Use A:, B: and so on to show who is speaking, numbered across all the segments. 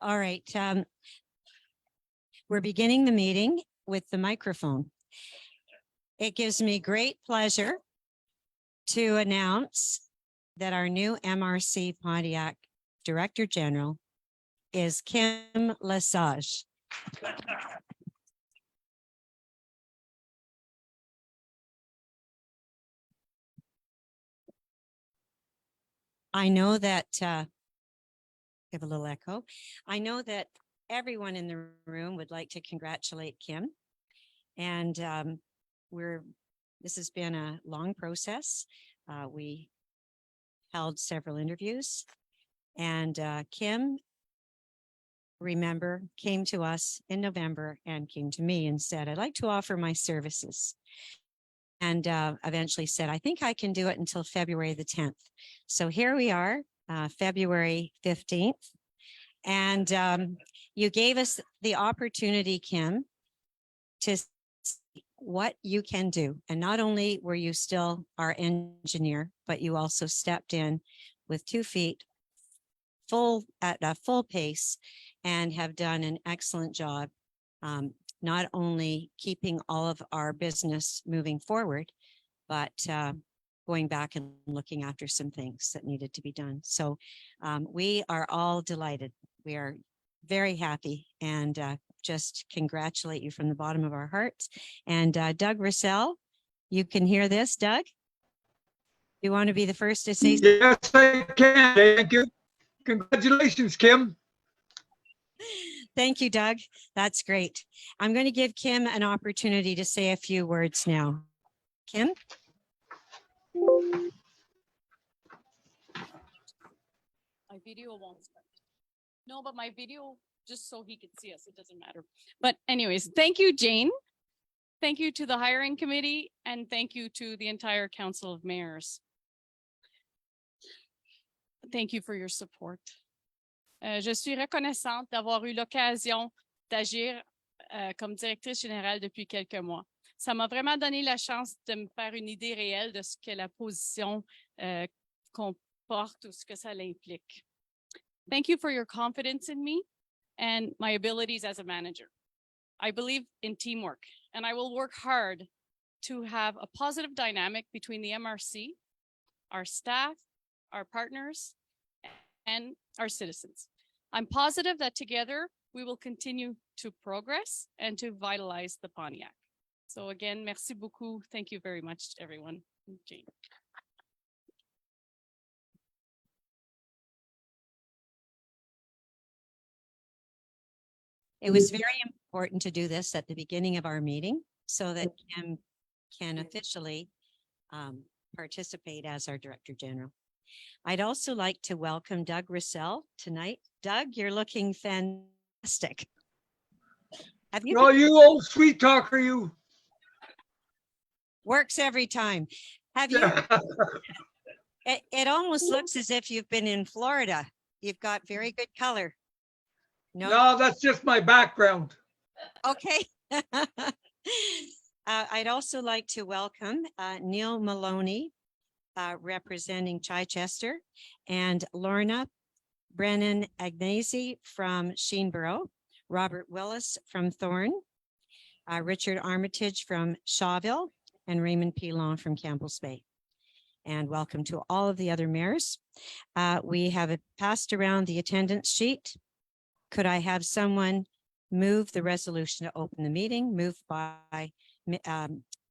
A: All right. We're beginning the meeting with the microphone. It gives me great pleasure to announce that our new MRC Pontiac Director General is Kim Lesage. I know that, give a little echo. I know that everyone in the room would like to congratulate Kim. And this has been a long process. We held several interviews, and Kim, remember, came to us in November and came to me and said, I'd like to offer my services. And eventually said, I think I can do it until February the 10th. So here we are, February 15th. And you gave us the opportunity, Kim, to see what you can do. And not only were you still our engineer, but you also stepped in with 2 feet at a full pace and have done an excellent job. Not only keeping all of our business moving forward, but going back and looking after some things that needed to be done. So we are all delighted. We are very happy and just congratulate you from the bottom of our hearts. And Doug Russell, you can hear this, Doug? You want to be the first to say something?
B: Yes, I can. Thank you. Congratulations, Kim.
A: Thank you, Doug. That's great. I'm going to give Kim an opportunity to say a few words now. Kim?
C: My video won't start. No, but my video, just so he could see us, it doesn't matter. But anyways, thank you, Jane. Thank you to the hiring committee, and thank you to the entire Council of Mayors. Thank you for your support. Je suis reconnaissante d'avoir eu l'occasion d'agir comme directrice générale depuis quelques mois. Ça m'a vraiment donné la chance de me faire une idée réelle de ce que la position comporte ou ce que ça implique. Thank you for your confidence in me and my abilities as a manager. I believe in teamwork, and I will work hard to have a positive dynamic between the MRC, our staff, our partners, and our citizens. I'm positive that together we will continue to progress and to vitalize the Pontiac. So again, merci beaucoup. Thank you very much, everyone. Jane.
A: It was very important to do this at the beginning of our meeting so that Kim can officially participate as our Director General. I'd also like to welcome Doug Russell tonight. Doug, you're looking fantastic. Have you?
B: Oh, you old sweet talker, you.
A: Works every time. Have you? It almost looks as if you've been in Florida. You've got very good color.
B: No, that's just my background.
A: Okay. I'd also like to welcome Neil Maloney, representing Chichester, and Lorna Brennan Agnesi from Sheenborough, Robert Willis from Thorne, Richard Armitage from Shawville, and Raymond Pilon from Campbell's Bay. And welcome to all of the other mayors. We have passed around the attendance sheet. Could I have someone move the resolution to open the meeting? Moved by,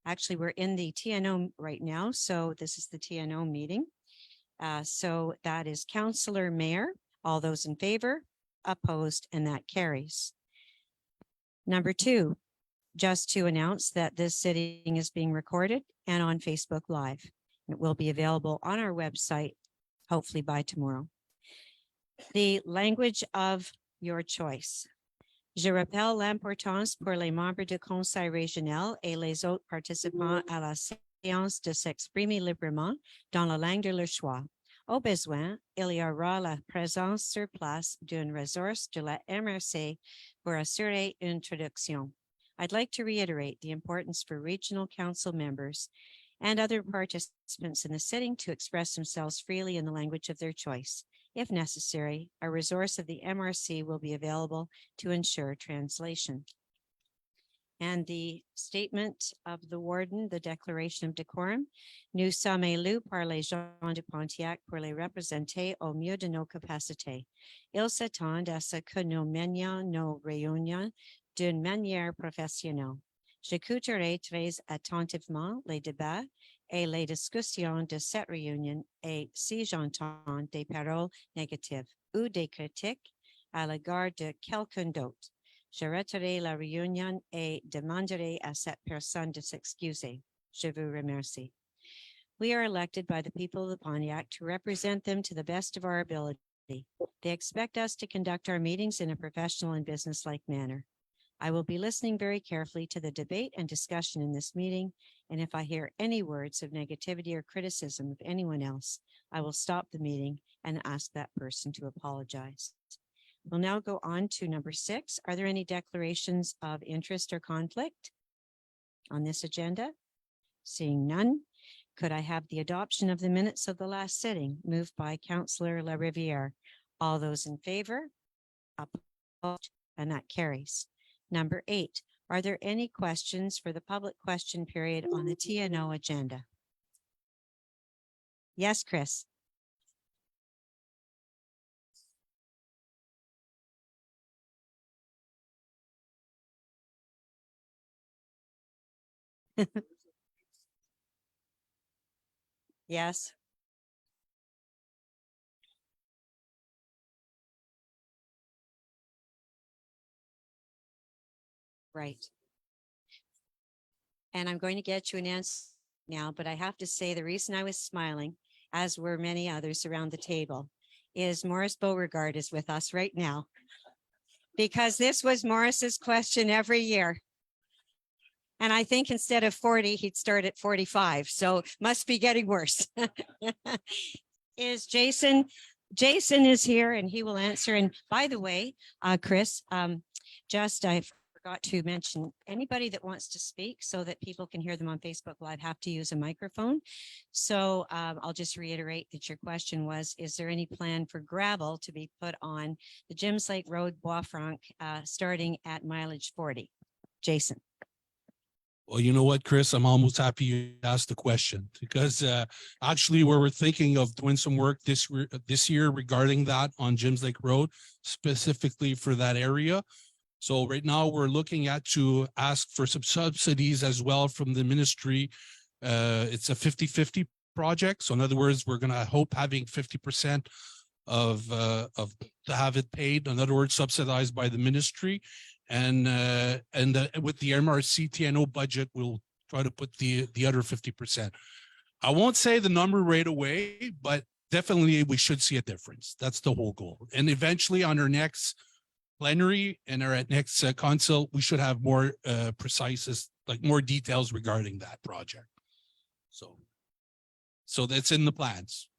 A: actually, we're in the TNO right now, so this is the TNO meeting. So that is Councillor Mayor. All those in favor, opposed, and that carries. Number 2, just to announce that this sitting is being recorded and on Facebook Live. It will be available on our website, hopefully by tomorrow. The language of your choice. Je rappelle l'importance pour les membres du conseil régional et les autres participants à la séance de s'exprimer librement dans la langue de leur choix. Au besoin, il y aura la présence sur place d'une ressource de la MRC pour assurer une traduction. I'd like to reiterate the importance for regional council members and other participants in the sitting to express themselves freely in the language of their choice. If necessary, a resource of the MRC will be available to ensure translation. And the statement of the warden, the déclaration of decorum. Nous sommes élus par les gens de Pontiac pour les représenter au mieux de nos capacités. Ils s'attendent à ce que nous menions nos réunions d'une manière professionnelle. J'écouterai très attentivement les débats et les discussions de cette réunion et si j'entends des paroles négatives ou des critiques à l'égard de quelqu'un d'autre, j'arrêterai la réunion et demanderai à cette personne de s'excuser. Je vous remercie. We are elected by the people of the Pontiac to represent them to the best of our ability. They expect us to conduct our meetings in a professional and businesslike manner. I will be listening very carefully to the debate and discussion in this meeting, and if I hear any words of negativity or criticism of anyone else, I will stop the meeting and ask that person to apologize. We'll now go on to number 6. Are there any declarations of interest or conflict on this agenda? Seeing none, could I have the adoption of the minutes of the last sitting moved by Councillor LaRiviere? All those in favor? Opposed? And that carries. Number 8, are there any questions for the public question period on the TNO agenda? Yes, Chris. Yes. Right. And I'm going to get you an answer now, but I have to say the reason I was smiling, as were many others around the table, is Morris Beauregard is with us right now. Because this was Morris's question every year. And I think instead of 40, he'd start at 45. So must be getting worse. Is Jason is here and he will answer. And by the way, Chris, I forgot to mention anybody that wants to speak so that people can hear them on Facebook Live have to use a microphone. So I'll just reiterate that your question was, is there any plan for gravel to be put on the James Lake Road, Bois Franc, starting at mileage 40? Jason.
D: Well, you know what, Chris, I'm almost happy you asked the question because actually we were thinking of doing some work this year regarding that on James Lake Road, specifically for that area. So right now we're looking at to ask for some subsidies as well from the ministry. It's a 50-50 project. So in other words, we're going to hope having 50% of to have it paid. In other words, subsidized by the ministry. And with the MRC TNO budget, we'll try to put the other 50%. I won't say the number right away, but definitely we should see a difference. That's the whole goal. And eventually on our next plenary and our next council, we should have more precise, like more details regarding that project. So that's in the plans.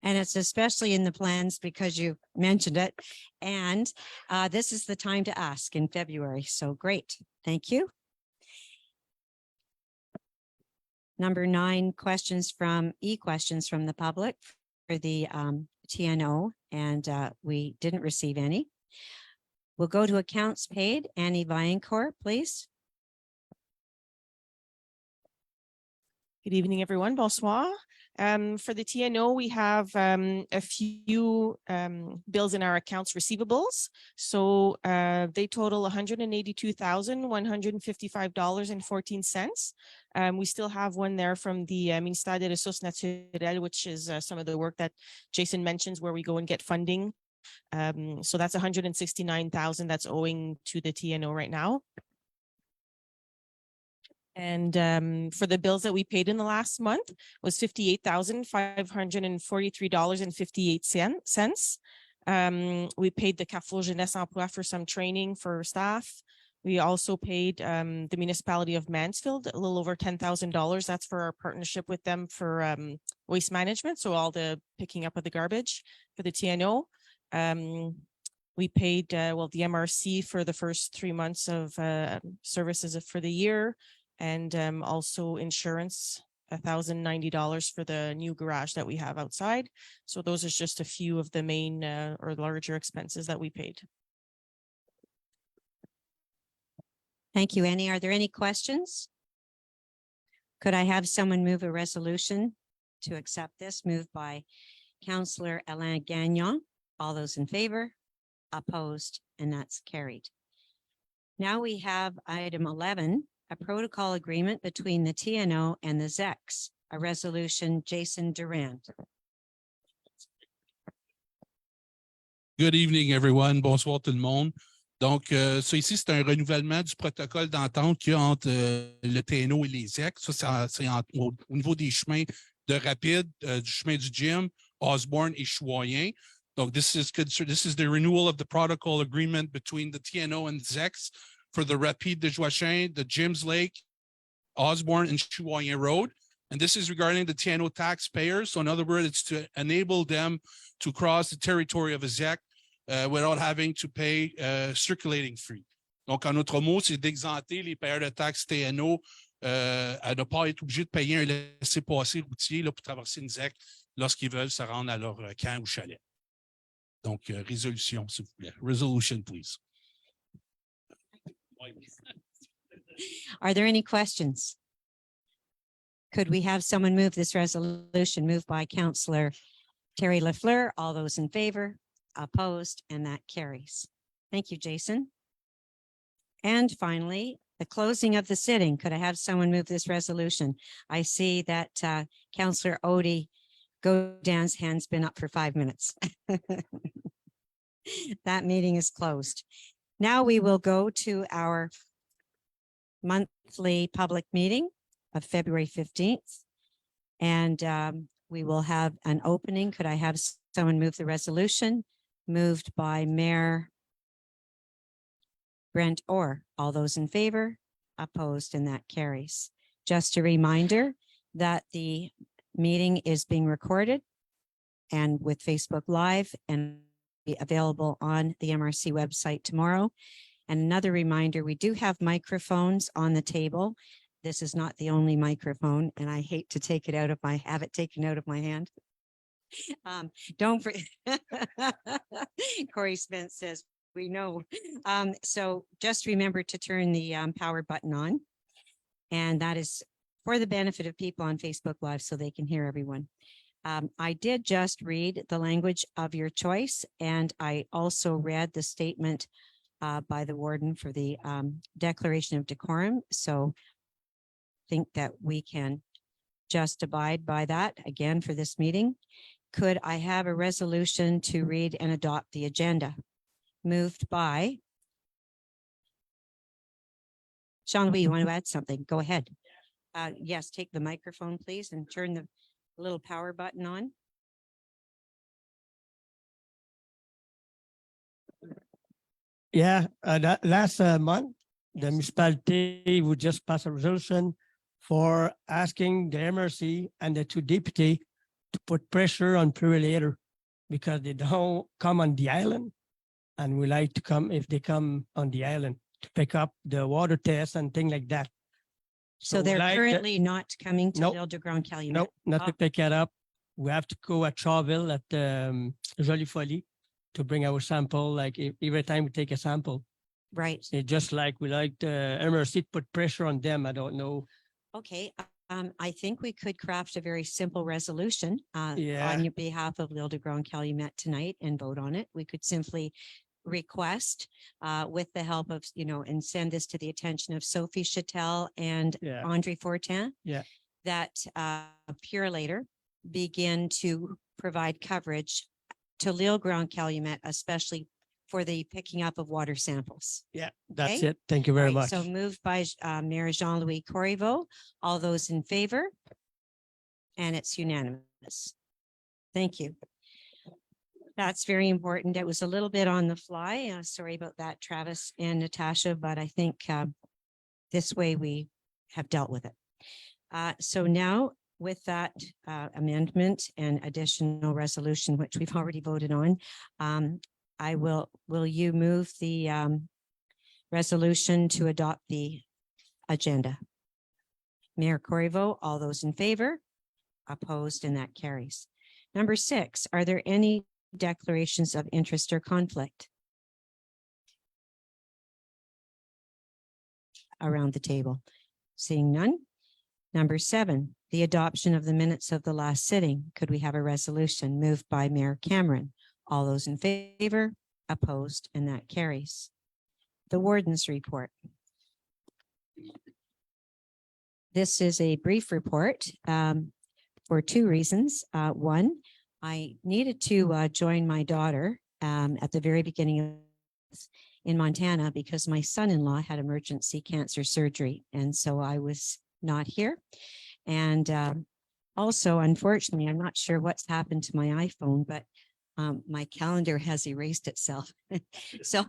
A: And it's especially in the plans because you mentioned it. And this is the time to ask in February. So great. Thank you. Number 9, questions from the public for the TNO. And we didn't receive any. We'll go to accounts paid. Annie Viancourt, please.
E: Good evening, everyone. Bonsoir. For the TNO, we have a few bills in our accounts receivables. So they total $182,155.14. We still have one there from the Ministère des Ressources Naturelles, which is some of the work that Jason mentions where we go and get funding. So that's $169,000 that's owing to the TNO right now. And for the bills that we paid in the last month was $58,543.58. We paid the Carrefour Jeunesse Emploi for some training for staff. We also paid the municipality of Mansfield a little over $10,000. That's for our partnership with them for waste management. So all the picking up of the garbage for the TNO. We paid, the MRC for the first 3 months of services for the year. And also insurance $1,090 for the new garage that we have outside. So those are just a few of the main or larger expenses that we paid.
A: Thank you, Annie. Are there any questions? Could I have someone move a resolution to accept this? Moved by Councillor Alain Gagnon. All those in favor? Opposed? And that's carried. Now we have item 11, a protocol agreement between the TNO and the ZEX, a resolution. Jason Durand.
D: Good evening, everyone. Bonsoir tout le monde. Donc, ça ici, c'est un renouvellement du protocole d'entente qu'il y a entre le TNO et les EX. Ça, c'est au niveau des chemins de rapide, du chemin du gym, Osborne et Choyen. Donc, this is the renewal of the protocol agreement between the TNO and the ZEX for the Rapide de Joachim, the Jims Lake, Osborne, and Choyen Road. And this is regarding the TNO taxpayers. So in other words, it's to enable them to cross the territory of a ZEC without having to pay circulating fee. Donc, en autre mot, c'est d'exempter les payeurs de taxes TNO à ne pas être obligés de payer un laissez-passer routier là, pour traverser une ZEC lorsqu'ils veulent se rendre à leur camp ou chalet. Donc, résolution, s'il vous plaît. Resolution, please.
A: Are there any questions? Could we have someone move this resolution? Moved by Councillor Terry Lafleur. All those in favor? Opposed? And that carries. Thank you, Jason. And finally, the closing of the sitting. Could I have someone move this resolution? I see that Councillor Odie Godin's hand's been up for 5 minutes. That meeting is closed. Now we will go to our monthly public meeting of February 15th. And we will have an opening. Could I have someone move the resolution? Moved by Mayor Brent Orr. All those in favor? Opposed? And that carries. Just a reminder that the meeting is being recorded and with Facebook Live and be available on the MRC website tomorrow. And another reminder, we do have microphones on the table. This is not the only microphone, and I hate to take it out of have it taken out of my hand. Don't forget. Corey Spence says, we know. So just remember to turn the power button on. And that is for the benefit of people on Facebook Live so they can hear everyone. I did just read the language of your choice, and I also read the statement by the warden for the declaration of decorum. So I think that we can just abide by that again for this meeting. Could I have a resolution to read and adopt the agenda? Moved by Jean-Louis, you want to add something? Go ahead. Yes, take the microphone, please, and turn the little power button on.
F: Yeah, last month, the municipality would just pass a resolution for asking the MRC and the two deputies to put pressure on Prairie because they don't come on the island. And we like to come, if they come on the island, to pick up the water test and things like that.
A: So they're
F: like
A: currently not coming to
F: Nope.
A: L'Île de Grand Calumet.
F: Nope, not
A: Oh.
F: to pick it up. We have to go at Charville at Jolie Folie to bring our sample, like every time we take a sample.
A: Right.
F: It's just like we like the MRC to put pressure on them. I don't know.
A: Okay. I think we could craft a very simple resolution
F: Yeah.
A: on your behalf of L'Île de Grand Calumet tonight and vote on it. We could simply request with the help of, and send this to the attention of Sophie Chattel and
F: Yeah.
A: Andre Fortin.
F: Yeah.
A: That Pure Later begin to provide coverage to L'Île Grand Calumet, especially for the picking up of water samples.
F: Yeah, that's
A: Okay.
F: it. Thank you very
A: Right,
F: much.
A: So moved by Mayor Jean-Louis Corriveau. All those in favor? And it's unanimous. Thank you. That's very important. It was a little bit on the fly. Sorry about that, Travis and Natasha, but I think this way we have dealt with it. So now with that amendment and additional resolution, which we've already voted on, will you move the resolution to adopt the agenda? Mayor Corriveau. All those in favor? Opposed, and that carries. Number 6, are there any declarations of interest or conflict around the table? Seeing none. Number 7, the adoption of the minutes of the last sitting. Could we have a resolution moved by Mayor Cameron? All those in favor? Opposed, and that carries. The warden's report. This is a brief report for 2 reasons. One, I needed to join my daughter at the very beginning of in Montana because my son-in-law had emergency cancer surgery, and so I was not here. And also, unfortunately, I'm not sure what's happened to my iPhone, but my calendar has erased itself. So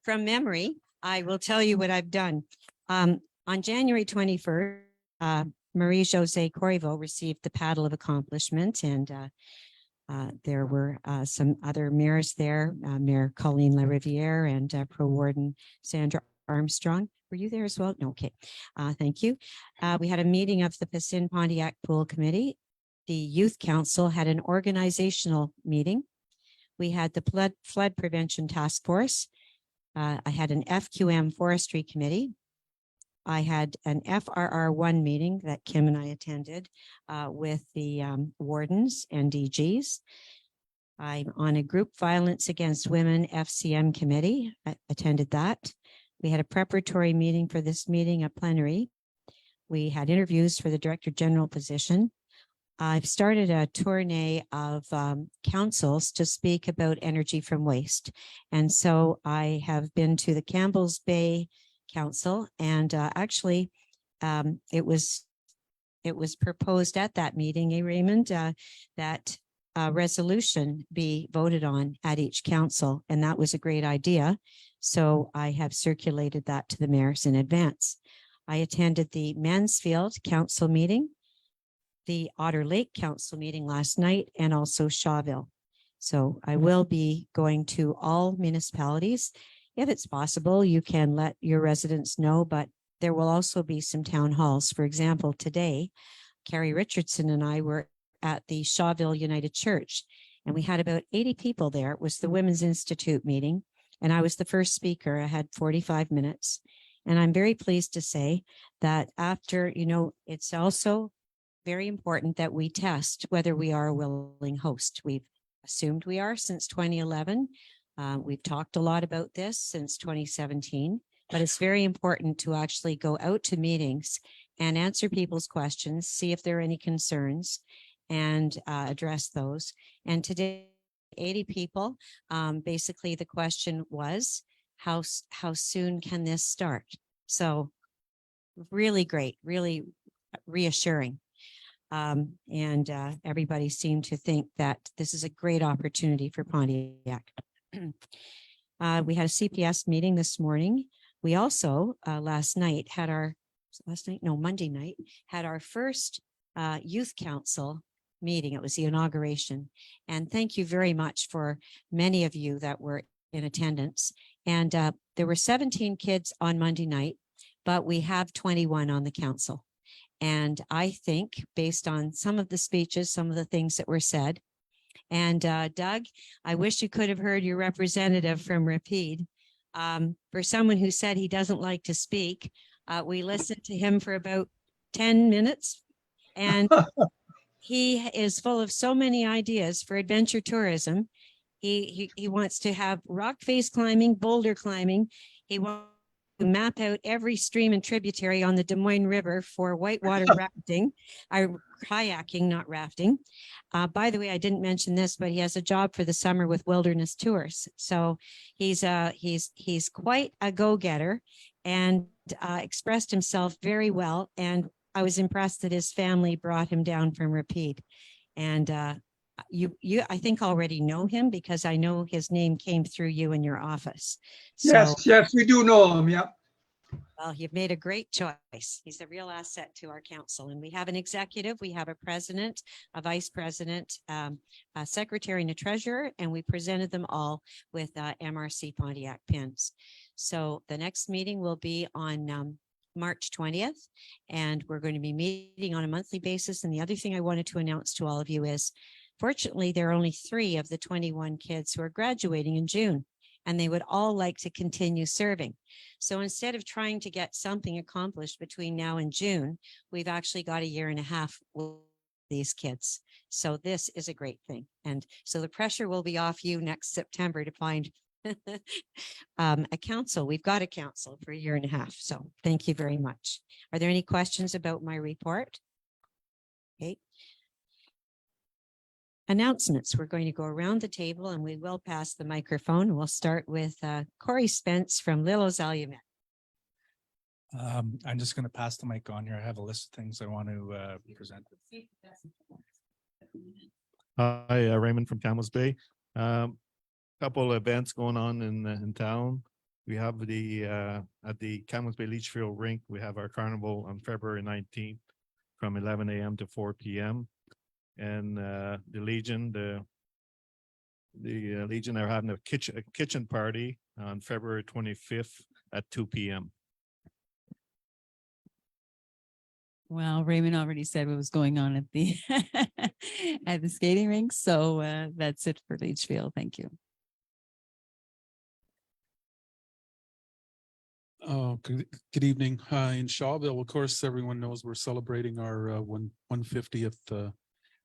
A: from memory, I will tell you what I've done. On January 21st, Marie-Josée Corriveau received the Paddle of Accomplishment, and there were some other mayors there, Mayor Colleen LaRiviere and Pro Warden Sandra Armstrong. Were you there as well? No, okay. Thank you. We had a meeting of the Piscine Pontiac Pool Committee. The Youth Council had an organizational meeting. We had the Flood Prevention Task Force. I had an FQM Forestry Committee. I had an FRR1 meeting that Kim and I attended with the wardens and DGs. I'm on a group violence against women FCM committee. I attended that. We had a preparatory meeting for this meeting, a plenary. We had interviews for the Director General position. I've started a tourney of councils to speak about energy from waste. And so I have been to the Campbell's Bay Council, and actually it was proposed at that meeting, Raymond, that a resolution be voted on at each council, and that was a great idea. So I have circulated that to the mayors in advance. I attended the Mansfield Council meeting, the Otter Lake Council meeting last night, and also Shawville. So I will be going to all municipalities. If it's possible, you can let your residents know, but there will also be some town halls. For example, today, Carrie Richardson and I were at the Shawville United Church, and we had about 80 people there. It was the Women's Institute meeting, and I was the first speaker. I had 45 minutes, and I'm very pleased to say that after, it's also very important that we test whether we are a willing host. We've assumed we are since 2011. We've talked a lot about this since 2017, but it's very important to actually go out to meetings and answer people's questions, see if there are any concerns, and address those. And today, 80 people, basically the question was, how soon can this start? So really great, really reassuring. And everybody seemed to think that this is a great opportunity for Pontiac. We had a CPS meeting this morning. We also Monday night had our first youth council meeting. It was the inauguration. And thank you very much for many of you that were in attendance. And there were 17 kids on Monday night, but we have 21 on the council. And I think based on some of the speeches, some of the things that were said, and Doug, I wish you could have heard your representative from Rapide. For someone who said he doesn't like to speak, we listened to him for about 10 minutes, and he is full of so many ideas for adventure tourism. He wants to have rock face climbing, boulder climbing. He wants to map out every stream and tributary on the Des Moines River for whitewater rafting, kayaking, not rafting. By the way, I didn't mention this, but he has a job for the summer with Wilderness Tours. So he's quite a go-getter, and expressed himself very well. And I was impressed that his family brought him down from Rapide. And you I think already know him, because I know his name came through you in your office. So,
B: Yes, we do know him. Yeah.
A: well, you've made a great choice. He's a real asset to our council. And we have an executive, we have a president, a vice president, a secretary, and a treasurer, and we presented them all with MRC Pontiac pins. So the next meeting will be on March 20th, and we're going to be meeting on a monthly basis. And the other thing I wanted to announce to all of you is, fortunately, there are only 3 of the 21 kids who are graduating in June, and they would all like to continue serving. So instead of trying to get something accomplished between now and June, we've actually got a year and a half with these kids. So this is a great thing. And so the pressure will be off you next September to find a council. We've got a council for a year and a half. So thank you very much. Are there any questions about my report? Okay. Announcements. We're going to go around the table and we will pass the microphone. We'll start with Corey Spence from Lillo's Alumet.
G: I'm just going to pass the mic on here. I have a list of things I want to present.
H: Hi, Raymond from Campbell's Bay. Couple of events going on in town. We have the at the Campbell's Bay Leachfield Rink, we have our carnival on February 19th from 11 a.m. to 4 p.m. And the Legion are having a kitchen party on February 25th at 2 p.m.
I: Well, Raymond already said what was going on at the at the skating rink, so that's it for Leachfield. Thank you.
D: Oh, good evening. In Shawville, of course, everyone knows we're celebrating our 150th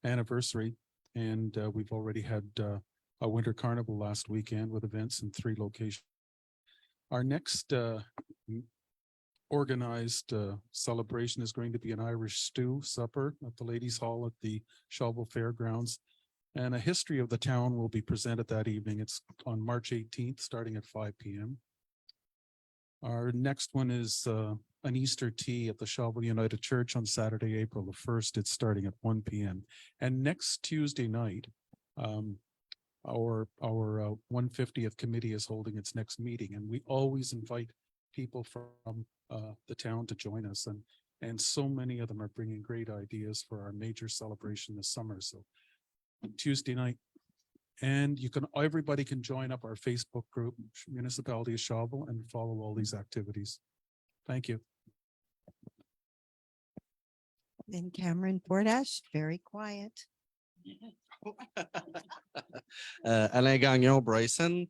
D: anniversary, and we've already had a winter carnival last weekend with events in 3 locations. Our next organized celebration is going to be an Irish stew supper at the Ladies' Hall at the Shawville Fairgrounds, and a history of the town will be presented that evening. It's on March 18th, starting at 5 p.m. Our next one is an Easter tea at the Shawville United Church on Saturday, April the 1st. It's starting at 1 p.m. And next Tuesday night, our 150th committee is holding its next meeting, and we always invite people from the town to join us, and so many of them are bringing great ideas for our major celebration this summer. So Tuesday night, and everybody can join up our Facebook group, Municipality of Shawville, and follow all these activities. Thank you.
J: Then Cameron Portash, very quiet.
K: Alain Gagnon, Bryson.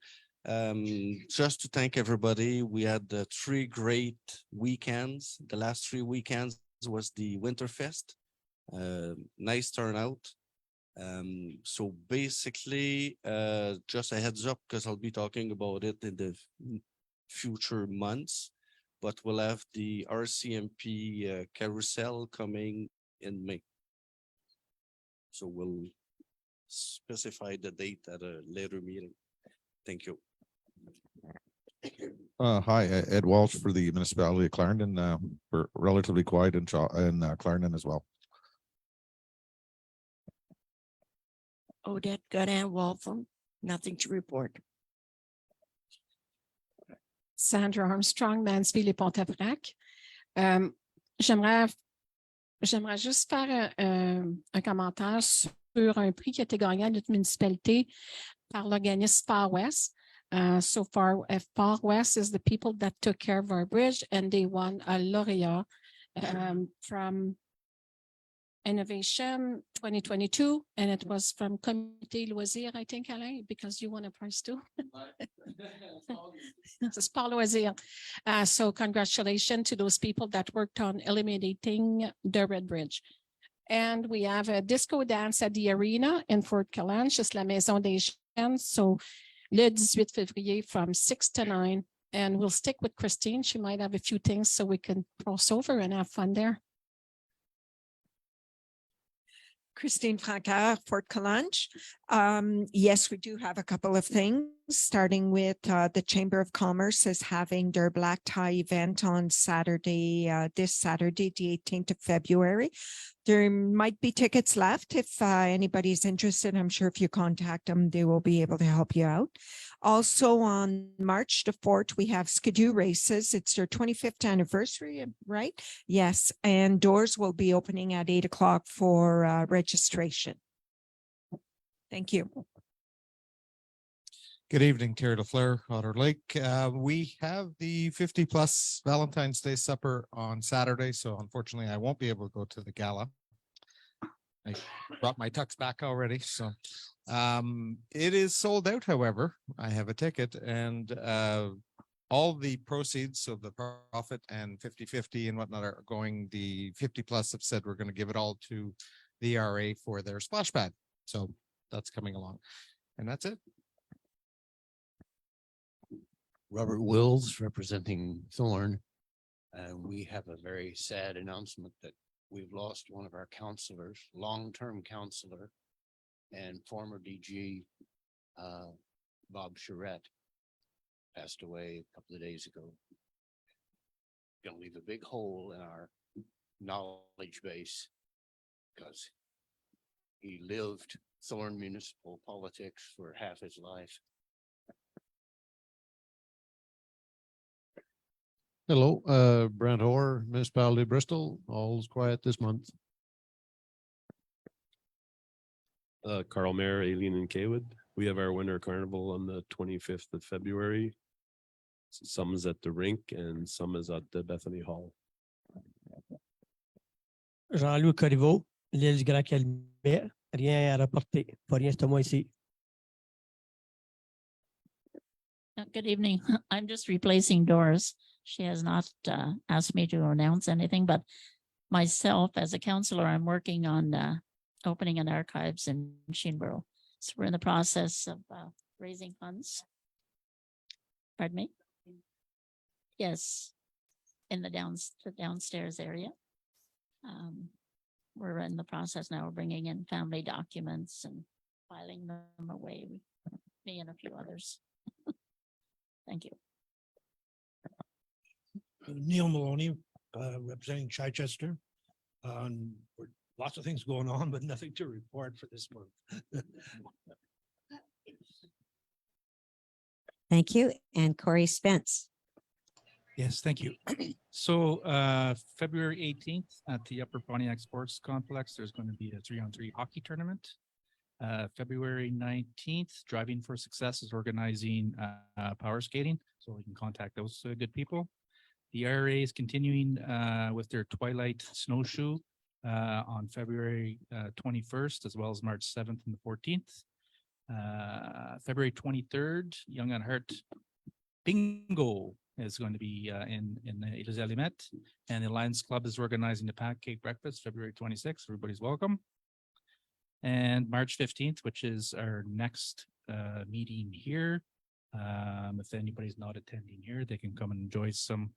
K: Just to thank everybody, we had 3 great weekends. The last 3 weekends was the Winterfest. Nice turnout. So basically, just a heads up, because I'll be talking about it in the future months, but we'll have the RCMP carousel coming in May. So we'll specify the date at a later meeting. Thank you.
H: Hi, Ed Walsh for the Municipality of Clarendon. We're relatively quiet in Clarendon as well.
J: Odette Godin Waltham, nothing to report.
L: Sandra Armstrong, Mansfield et Pontefract. J'aimerais juste faire un commentaire sur un prix qui a été gagné à notre municipalité par l'organisme Far West. So Far West is the people that took care of our bridge, and they won a laureate from Innovation 2022, and it was from Comité Loisir, I think, Alain, because you won a prize too. Sport Loisir. So congratulations to those people that worked on eliminating the Red Bridge. And we have a disco dance at the arena in Fort Calanche, just la Maison des Jeunes. So le 18 février from 6 to 9. And we'll stick with Christine. She might have a few things so we can cross over and have fun there.
J: Christine Francaire, Fort Calanche. Yes, we do have a couple of things, starting with the Chamber of Commerce is having their black tie event on Saturday, this Saturday, the 18th of February. There might be tickets left if anybody's interested. I'm sure if you contact them, they will be able to help you out. Also on March the 4th, we have Skidoo races. It's their 25th anniversary, right? Yes. And doors will be opening at 8 o'clock for registration. Thank you.
M: Good evening, Terry LaFleur, Otter Lake. We have the 50+ Valentine's Day supper on Saturday, so unfortunately I won't be able to go to the gala. I brought my tux back already, so it is sold out. However, I have a ticket, and all the proceeds of the profit and 50-50 and whatnot are going. The 50+ have said we're going to give it all to the RA for their splash pad, so that's coming along, and that's it.
N: Robert Wills representing Thorn. We have a very sad announcement that we've lost one of our counselors, long-term counselor and former DG, Bob Charette, passed away a couple of days ago. Gonna leave a big hole in our knowledge base because he lived Thorn municipal politics for half his life.
O: Hello, Brent Orr, Municipality of Bristol. All's quiet this month.
P: Carl Mayer, Aileen and Kaywood. We have our winter carnival on the 25th of February. Some is at the rink and some is at the Bethany Hall.
F: Jean-Louis Corriveau, l'île du Grand Calumet. Rien à rapporter. Pas rien ce mois ici.
Q: Good evening. I'm just replacing Doris. She has not asked me to announce anything, but myself as a counselor, I'm working on opening an archives in Sheenborough. So we're in the process of raising funds. Pardon me? Yes, in the downstairs area. We're in the process now of bringing in family documents and filing them away. Me and a few others. Thank you.
R: Neil Maloney, representing Chichester. Lots of things going on, but nothing to report for this month.
A: Thank you. And Corey Spence.
G: Yes, thank you. So February 18th at the Upper Pontiac Sports Complex, there's going to be a 3-on-3 hockey tournament. February 19th, Driving for Success is organizing power skating, so we can contact those good people. The IRA is continuing with their Twilight Snowshoe on February 21st, as well as March 7th and the 14th. February 23rd, Young at Heart Bingo is going to be in Les Alimettes, and the Lions Club is organizing the Pancake Breakfast February 26th. Everybody's welcome. And March 15th, which is our next meeting here. If anybody's not attending here, they can come and enjoy some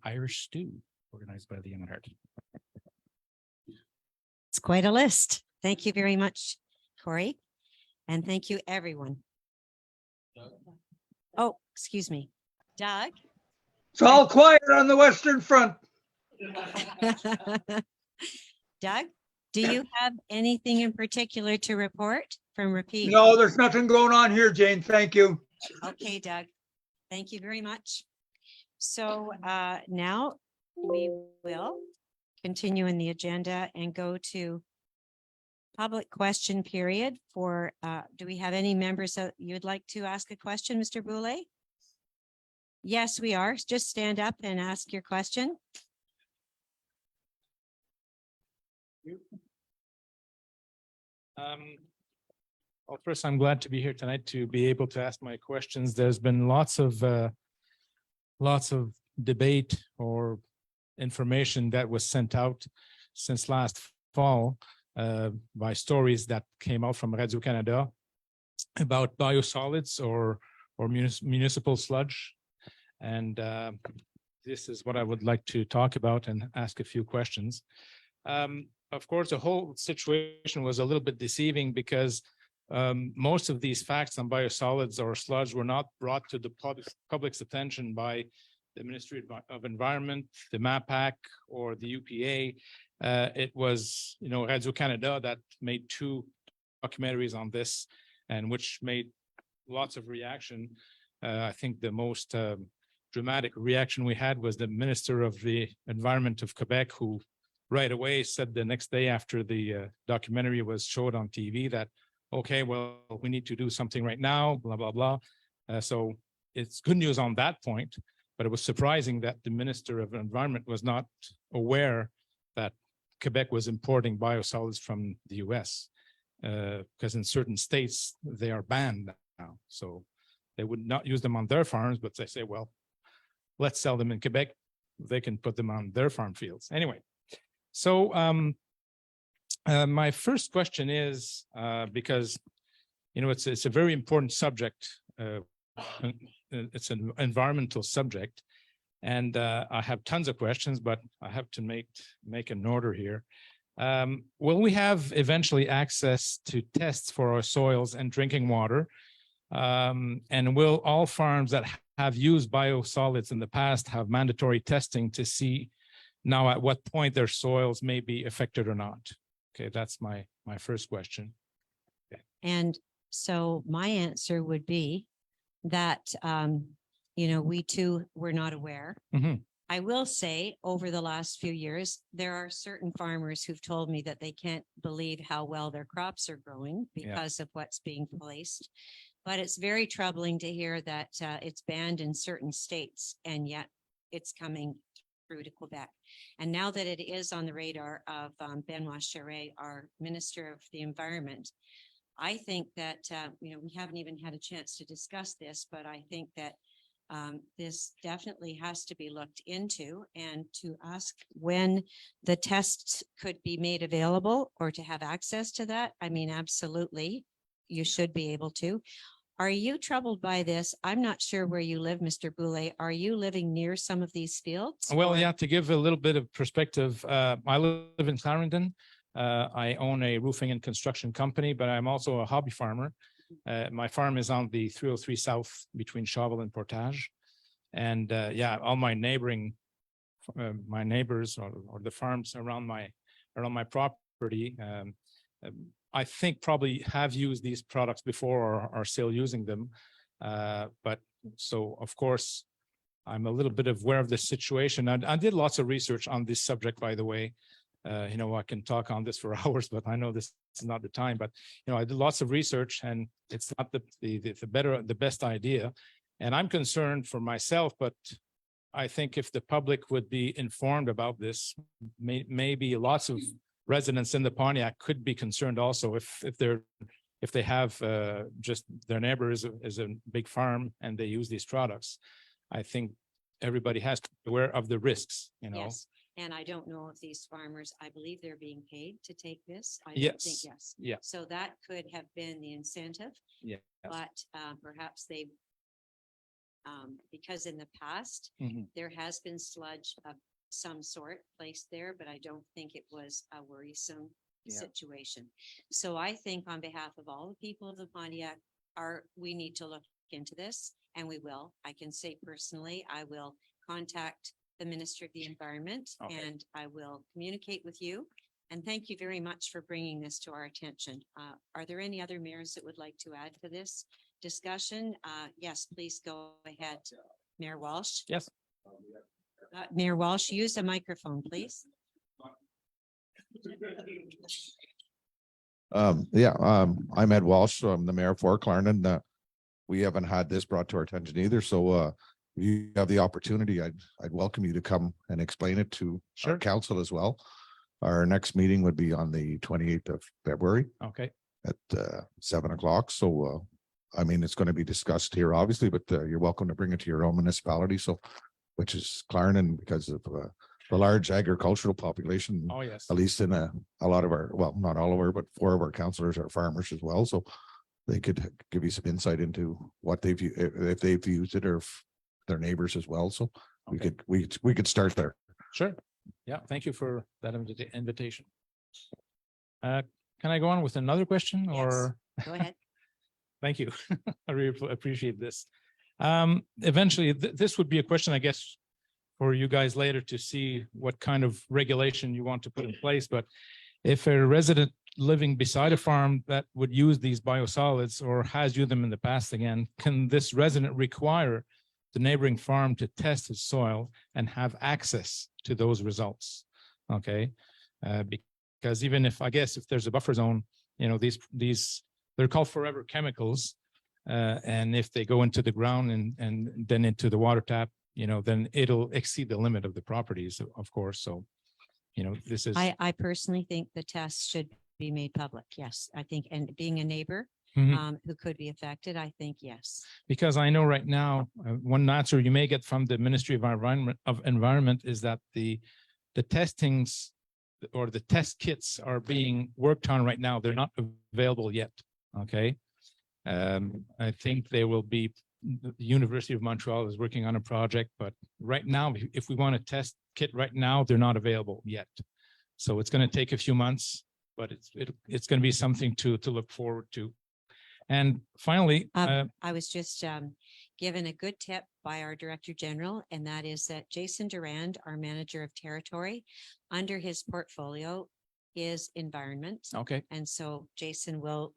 G: Irish stew organized by the Young at Heart.
A: It's quite a list. Thank you very much, Corey. And thank you, everyone. Oh, excuse me. Doug?
B: It's all quiet on the Western Front.
A: Doug, do you have anything in particular to report from Repeat?
B: No, there's nothing going on here, Jane. Thank you.
A: Okay, Doug. Thank you very much. So now we will continue in the agenda and go to public question period for, do we have any members that you'd like to ask a question, Mr. Boulay? Yes, we are. Just stand up and ask your question.
G: Well, first, I'm glad to be here tonight to be able to ask my questions. There's been lots of debate or information that was sent out since last fall by stories that came out from Radio-Canada about biosolids or municipal sludge. And this is what I would like to talk about and ask a few questions. Of course, the whole situation was a little bit deceiving because most of these facts on biosolids or sludge were not brought to the public's attention by the Ministry of Environment, the MAPAC, or the UPA. It was, Radio-Canada that made 2 documentaries on this, and which made lots of reaction. I think the most dramatic reaction we had was the Minister of the Environment of Quebec, who right away said the next day after the documentary was showed on TV that okay, well, we need to do something right now, blah, blah, blah. So it's good news on that point, but it was surprising that the Minister of Environment was not aware that Quebec was importing biosolids from the US, because in certain states, they are banned now. So they would not use them on their farms, but they say, well, let's sell them in Quebec. They can put them on their farm fields. Anyway, so my first question is, because, you know, it's a very important subject. It's an environmental subject. And I have tons of questions, but I have to make an order here. Will we have eventually access to tests for our soils and drinking water? And will all farms that have used biosolids in the past have mandatory testing to see now at what point their soils may be affected or not? Okay, that's my first question. Okay.
A: And so my answer would be that, you know, we too were not aware.
G: Mhm.
A: I will say over the last few years, there are certain farmers who've told me that they can't believe how well their crops are growing because of what's being placed. But it's very troubling to hear that it's banned in certain states and yet it's coming through to Quebec. And now that it is on the radar of Benoit Charest, our Minister of the Environment, I think that, you know, we haven't even had a chance to discuss this, but I think that this definitely has to be looked into, and to ask when the tests could be made available or to have access to that. I mean, absolutely, you should be able to. Are you troubled by this? I'm not sure where you live, Mr. Boulay. Are you living near some of these fields?
G: Well,
A: or-
G: yeah, to give a little bit of perspective, I live in Clarendon. I own a roofing and construction company, but I'm also a hobby farmer. My farm is on the 303 South between Chauvel and Portage. And yeah, all my neighbors or the farms around my property, I think probably have used these products before or are still using them. But so, of course, I'm a little bit aware of the situation. I did lots of research on this subject, by the way. You know, I can talk on this for hours, but I know this is not the time. But, you know, I did lots of research, and it's not the best idea. And I'm concerned for myself, but I think if the public would be informed about this, maybe lots of residents in the Pontiac could be concerned also if they have just their neighbor is a big farm and they use these products. I think everybody has to be aware of the risks, you know.
A: Yes, and I don't know if these farmers, I believe they're being paid to take this. I don't think, yes.
G: Yeah.
A: So that could have been the incentive.
G: Yeah.
A: But perhaps they, because in the past,
G: Mhm.
A: there has been sludge of some sort placed there, but I don't think it was a worrisome situation. So I think on behalf of all the people of the Pontiac, we need to look into this, and we will. I can say personally, I will contact the Minister of the Environment, and I will communicate with you. And thank you very much for bringing this to our attention. Are there any other mayors that would like to add to this discussion? Yes, please go ahead. Mayor Walsh.
G: Yes.
A: Mayor Walsh, use a microphone, please.
S: I'm Ed Walsh. So I'm the mayor for Clarendon. We haven't had this brought to our attention either. So if you have the opportunity, I'd welcome you to come and explain it to our council as well. Our next meeting would be on the 28th of February.
G: Okay.
S: At 7 o'clock. So I mean, it's going to be discussed here, obviously, but you're welcome to bring it to your own municipality. So, which is Clarendon, because of the large agricultural population.
G: Oh, yes.
S: At least in a lot of our, well, not all of our, but 4 of our councillors are farmers as well. So they could give you some insight into what they've, if they've used it, or if their neighbors as well. So we could start there.
G: Sure. Yeah. Thank you for that invitation. Can I go on with another question, or?
A: Go ahead.
G: Thank you. I really appreciate this. Eventually, this would be a question, I guess, for you guys later to see what kind of regulation you want to put in place. But if a resident living beside a farm that would use these biosolids or has used them in the past again, can this resident require the neighboring farm to test his soil and have access to those results? Okay. Because even if, I guess, if there's a buffer zone, you know, these they're called forever chemicals. And if they go into the ground and then into the water tap, then it'll exceed the limit of the properties, of course. So, this is.
A: I personally think the tests should be made public. Yes, I think, and being a neighbor
G: Mhm.
A: who could be affected, I think, yes.
G: Because I know right now, one answer you may get from the Ministry of Environment is that the testings or the test kits are being worked on right now. They're not available yet. Okay. I think they will be, the University of Montreal is working on a project, but right now, if we want a test kit right now, they're not available yet. So it's going to take a few months, but it's going to be something to look forward to. And finally,
A: I was just given a good tip by our Director General, and that is that Jason Durand, our Manager of Territory, under his portfolio is environment.
G: Okay.
A: And so Jason will.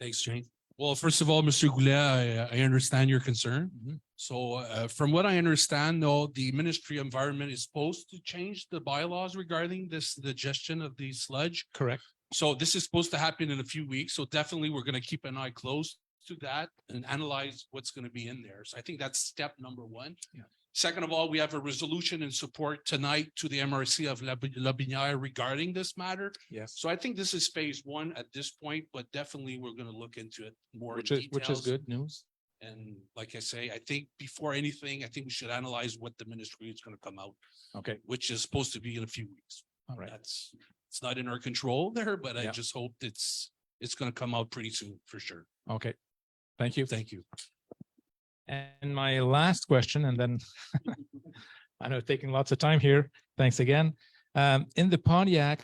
D: Thanks, Jane. Well, first of all, Mr. Goulet, I understand your concern. So from what I understand, though, the Ministry of Environment is supposed to change the bylaws regarding the gestion of the sludge.
G: Correct.
D: So this is supposed to happen in a few weeks. So definitely we're going to keep an eye close to that and analyze what's going to be in there. So I think that's step number one.
G: Yeah.
D: Second of all, we have a resolution in support tonight to the MRC of La Binière regarding this matter.
G: Yes.
D: So I think this is phase one at this point, but definitely we're going to look into it more.
G: Which
D: in
G: is
D: details.
G: good news.
D: And like I say, I think before anything, I think we should analyze what the ministry is going to come out.
G: Okay.
D: Which is supposed to be in a few weeks.
G: All right.
D: It's not in our control there, but I
G: Yeah.
D: just hope it's going to come out pretty soon for sure.
G: Okay. Thank you.
D: Thank you.
G: And my last question, and then I know taking lots of time here. Thanks again. In the Pontiac,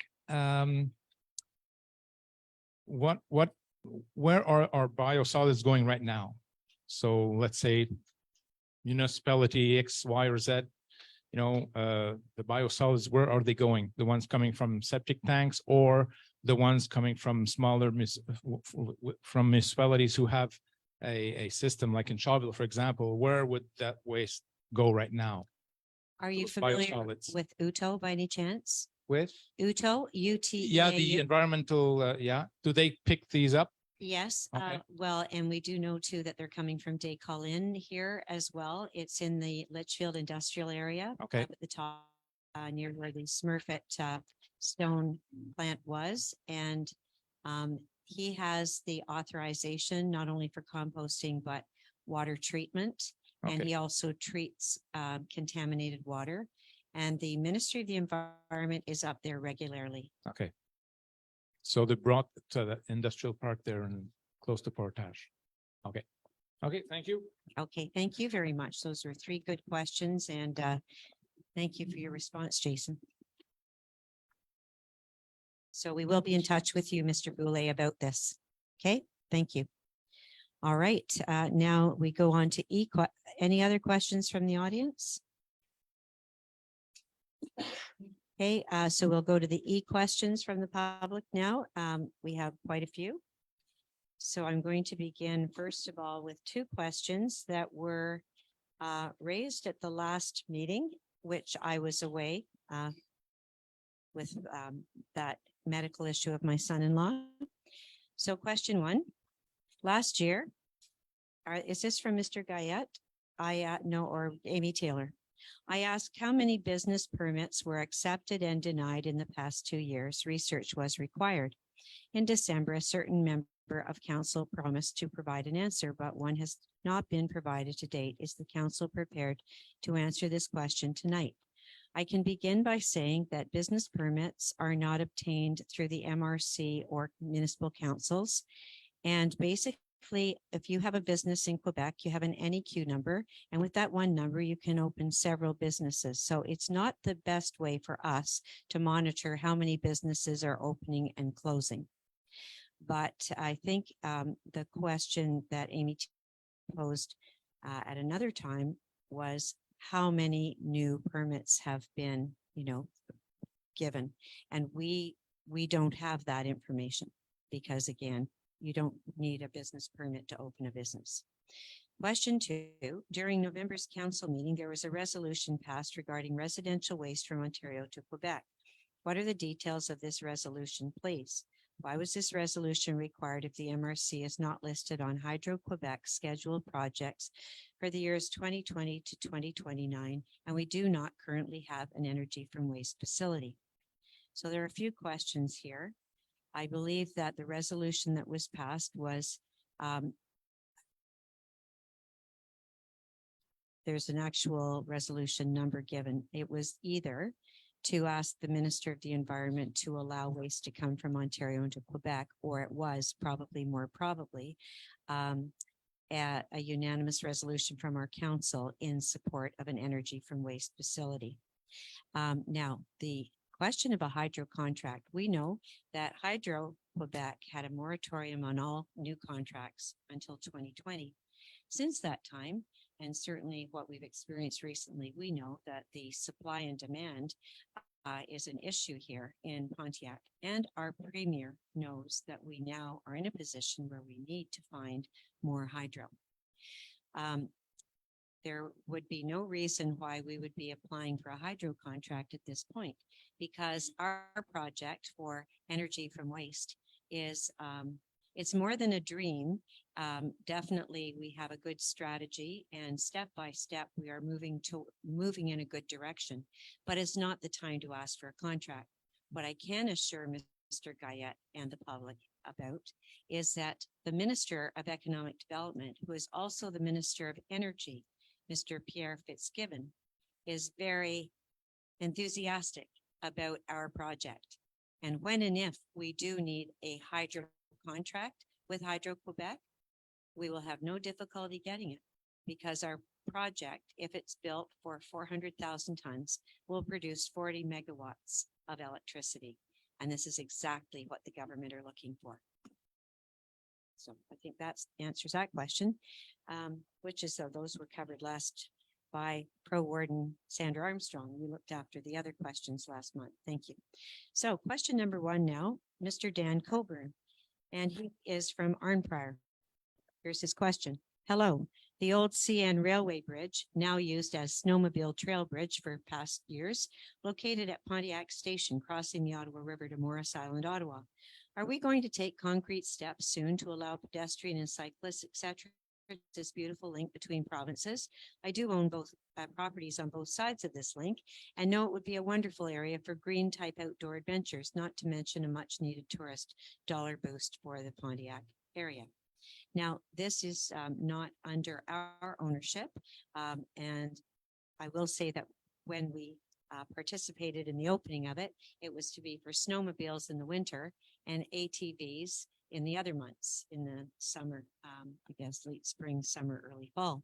G: where are our biosolids going right now? So let's say municipality X, Y, or Z, the biosolids, where are they going? The ones coming from septic tanks or the ones coming from smaller from municipalities who have a system like in Charleville, for example, where would that waste go right now?
A: Are you
G: Those
A: familiar
G: biosolids.
A: with UTO by any chance?
G: With?
A: UTO, UT.
G: Yeah, the environmental, do they pick these up?
A: Yes,
G: Okay.
A: well, and we do know too that they're coming from Day Colin here as well. It's in the Litchfield industrial area.
G: Okay.
A: Up at the top, near where the Smurfit stone plant was. And he has the authorization not only for composting, but water treatment. And
G: Okay.
A: he also treats contaminated water. And the Ministry of the Environment is up there regularly.
G: Okay. So they brought to the industrial park there and close to Portage. Okay. Okay, thank you.
A: Okay, thank you very much. Those are three good questions and thank you for your response, Jason. So we will be in touch with you, Mr. Goulet, about this. Okay, thank you. All right, now we go on to any other questions from the audience? Okay, so we'll go to the questions from the public now. We have quite a few. So I'm going to begin first of all with two questions that were raised at the last meeting, which I was away with that medical issue of my son-in-law. So question one, last year, is this from Mr. Guyette? No, or Amy Taylor. I asked how many business permits were accepted and denied in the past 2 years. Research was required. In December, a certain member of council promised to provide an answer, but one has not been provided to date. Is the council prepared to answer this question tonight? I can begin by saying that business permits are not obtained through the MRC or municipal councils. And basically, if you have a business in Quebec, you have an NEQ number, and with that one number, you can open several businesses. So it's not the best way for us to monitor how many businesses are opening and closing. But I think the question that Amy posed at another time was how many new permits have been, given. And we don't have that information because, again, you don't need a business permit to open a business. Question two, during November's council meeting, there was a resolution passed regarding residential waste from Ontario to Quebec. What are the details of this resolution, please? Why was this resolution required if the MRC is not listed on Hydro-Quebec's scheduled projects for the years 2020 to 2029, and we do not currently have an energy from waste facility? So there are a few questions here. I believe that the resolution that was passed was there's an actual resolution number given. It was either to ask the Minister of the Environment to allow waste to come from Ontario into Quebec, or it was more probably a unanimous resolution from our council in support of an energy from waste facility. Now, the question of a hydro contract, we know that Hydro Quebec had a moratorium on all new contracts until 2020. Since that time, and certainly what we've experienced recently, we know that the supply and demand is an issue here in Pontiac, and our premier knows that we now are in a position where we need to find more hydro. There would be no reason why we would be applying for a hydro contract at this point, because our project for energy from waste is it's more than a dream. Definitely, we have a good strategy, and step by step, we are moving in a good direction. But it's not the time to ask for a contract. What I can assure Mr. Guyette and the public about is that the Minister of Economic Development, who is also the Minister of Energy, Mr. Pierre Fitzgibbon, is very enthusiastic about our project. And when and if we do need a hydro contract with Hydro-Quebec, we will have no difficulty getting it, because our project, if it's built for 400,000 tons, will produce 40 megawatts of electricity. And this is exactly what the government are looking for. So I think that answers that question, which is, so those were covered last by Pro Warden Sandra Armstrong. We looked after the other questions last month. Thank you. So question number 1 now, Mr. Dan Coburn, and he is from Arnprior. Here's his question. Hello, the old CN Railway Bridge, now used as snowmobile trail bridge for past years, located at Pontiac Station, crossing the Ottawa River to Morris Island, Ottawa. Are we going to take concrete steps soon to allow pedestrian and cyclists, etc., this beautiful link between provinces? I do own both properties on both sides of this link, and know it would be a wonderful area for green type outdoor adventures, not to mention a much needed tourist dollar boost for the Pontiac area. Now, this is not under our ownership, and I will say that when we participated in the opening of it, it was to be for snowmobiles in the winter and ATVs in the other months, in the summer, I guess late spring, summer, early fall.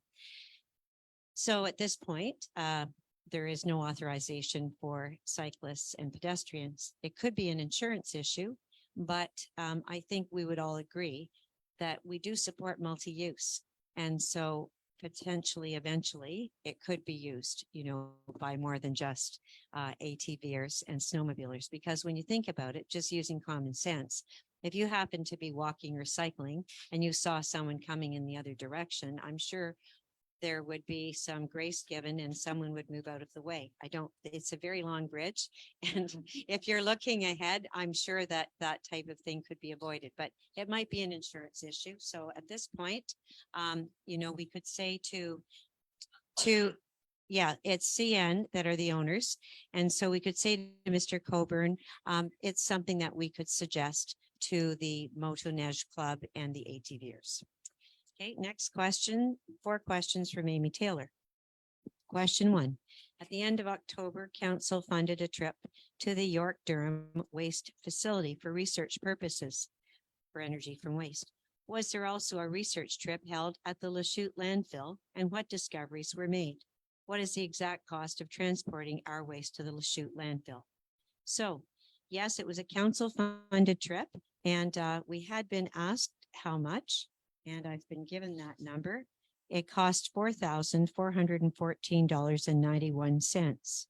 A: So at this point, there is no authorization for cyclists and pedestrians. It could be an insurance issue, but I think we would all agree that we do support multi-use. And so potentially, eventually, it could be used, by more than just ATVers and snowmobilers. Because when you think about it, just using common sense, if you happen to be walking or cycling and you saw someone coming in the other direction, I'm sure there would be some grace given and someone would move out of the way. It's a very long bridge. And if you're looking ahead, I'm sure that that type of thing could be avoided, but it might be an insurance issue. So at this point, we could say yeah, it's CN that are the owners. And so we could say to Mr. Coburn, it's something that we could suggest to the Motoneige Club and the ATVers. Okay, next question, 4 questions from Amy Taylor. Question 1, at the end of October, council funded a trip to the York Durham waste facility for research purposes for energy from waste. Was there also a research trip held at the Lachute landfill, and what discoveries were made? What is the exact cost of transporting our waste to the Lachute landfill? So yes, it was a council funded trip, and we had been asked how much. And I've been given that number. It cost $4,414.91.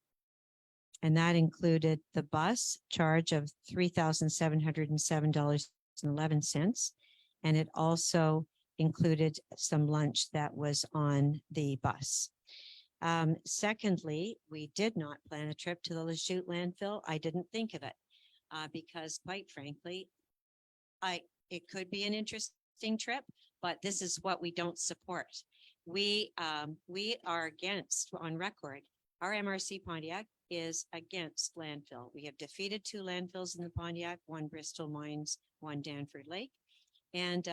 A: And that included the bus charge of $3,707.11. And it also included some lunch that was on the bus. Secondly, we did not plan a trip to the Lachute landfill. I didn't think of it because, quite frankly, it could be an interesting trip, but this is what we don't support. We are against, on record, our MRC Pontiac is against landfill. We have defeated 2 landfills in the Pontiac, 1 Bristol Mines, 1 Danford Lake. And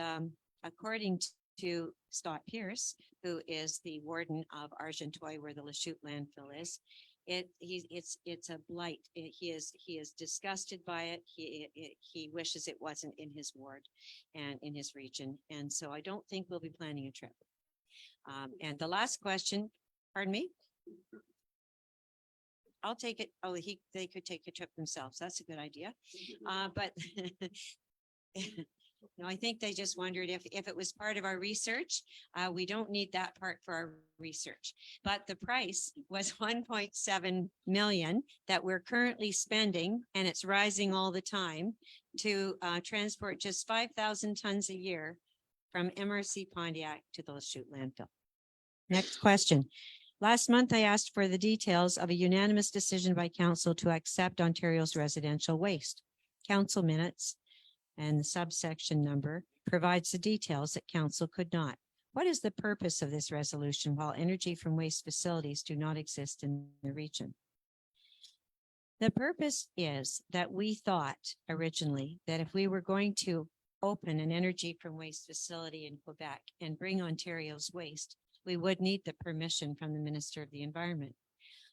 A: according to Scott Pierce, who is the warden of Argenteuil, where the Lachute landfill is, it's a blight. He is disgusted by it. He wishes it wasn't in his ward and in his region. And so I don't think we'll be planning a trip. And the last question, pardon me? I'll take it. Oh, they could take a trip themselves. That's a good idea. But no, I think they just wondered if it was part of our research. We don't need that part for our research. But the price was 1.7 million that we're currently spending, and it's rising all the time, to transport just 5,000 tons a year from MRC Pontiac to the Lachute landfill. Next question. Last month, I asked for the details of a unanimous decision by council to accept Ontario's residential waste. Council minutes and the subsection number provides the details that council could not. What is the purpose of this resolution while energy from waste facilities do not exist in the region? The purpose is that we thought originally that if we were going to open an energy from waste facility in Quebec and bring Ontario's waste, we would need the permission from the Minister of the Environment.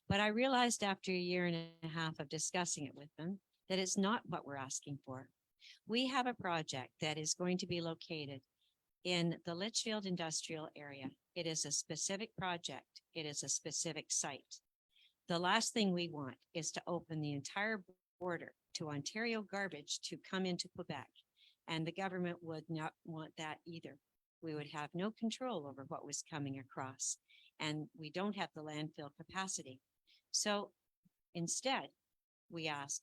A: But I realized after a year and a half of discussing it with them that it's not what we're asking for. We have a project that is going to be located in the Litchfield industrial area. It is a specific project. It is a specific site. The last thing we want is to open the entire border to Ontario garbage to come into Quebec. And the government would not want that either. We would have no control over what was coming across, and we don't have the landfill capacity. So instead, we asked,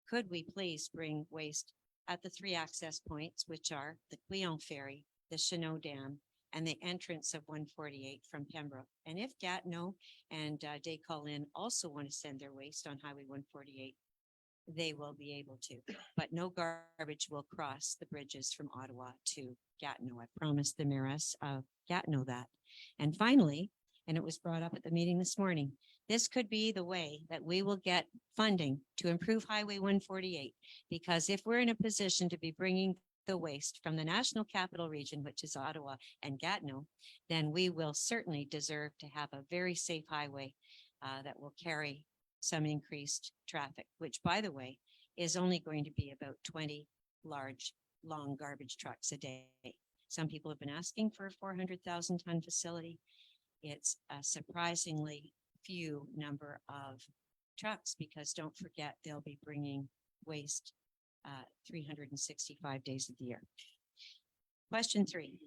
A: could we please bring waste at the 3 access points, which are the Quillon Ferry, the Chenot Dam, and the entrance of 148 from Pembroke. And if Gatineau and Descolines also want to send their waste on Highway 148, they will be able to, but no garbage will cross the bridges from Ottawa to Gatineau. I promised the mayoress of Gatineau that. And finally, and it was brought up at the meeting this morning, this could be the way that we will get funding to improve Highway 148, because if we're in a position to be bringing the waste from the National Capital Region, which is Ottawa and Gatineau, then we will certainly deserve to have a very safe highway that will carry some increased traffic, which, by the way, is only going to be about 20 large, long garbage trucks a day. Some people have been asking for a 400,000 ton facility. It's a surprisingly few number of trucks, because don't forget, they'll be bringing waste 365 days of the year. Question 3,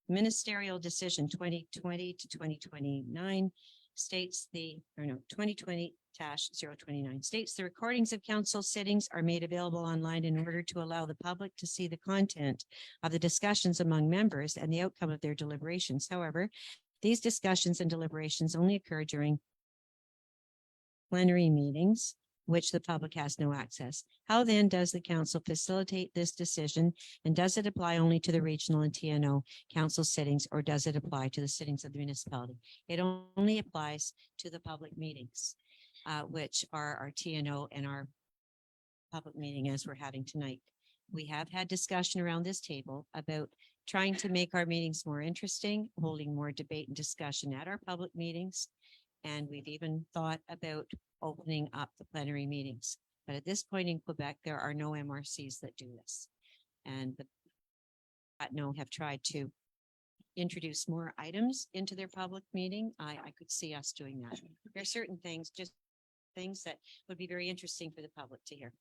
A: ministerial decision 2020 to 2029 states 2020-029 states the recordings of council sittings are made available online in order to allow the public to see the content of the discussions among members and the outcome of their deliberations. However, these discussions and deliberations only occur during plenary meetings, which the public has no access. How then does the council facilitate this decision? And does it apply only to the regional and TNO council sittings, or does it apply to the sittings of the municipality? It only applies to the public meetings, which are our TNO and our public meeting as we're having tonight. We have had discussion around this table about trying to make our meetings more interesting, holding more debate and discussion at our public meetings. And we've even thought about opening up the plenary meetings. But at this point in Quebec, there are no MRCs that do this. And the no have tried to introduce more items into their public meeting. I could see us doing that. There are certain things, just things that would be very interesting for the public to hear.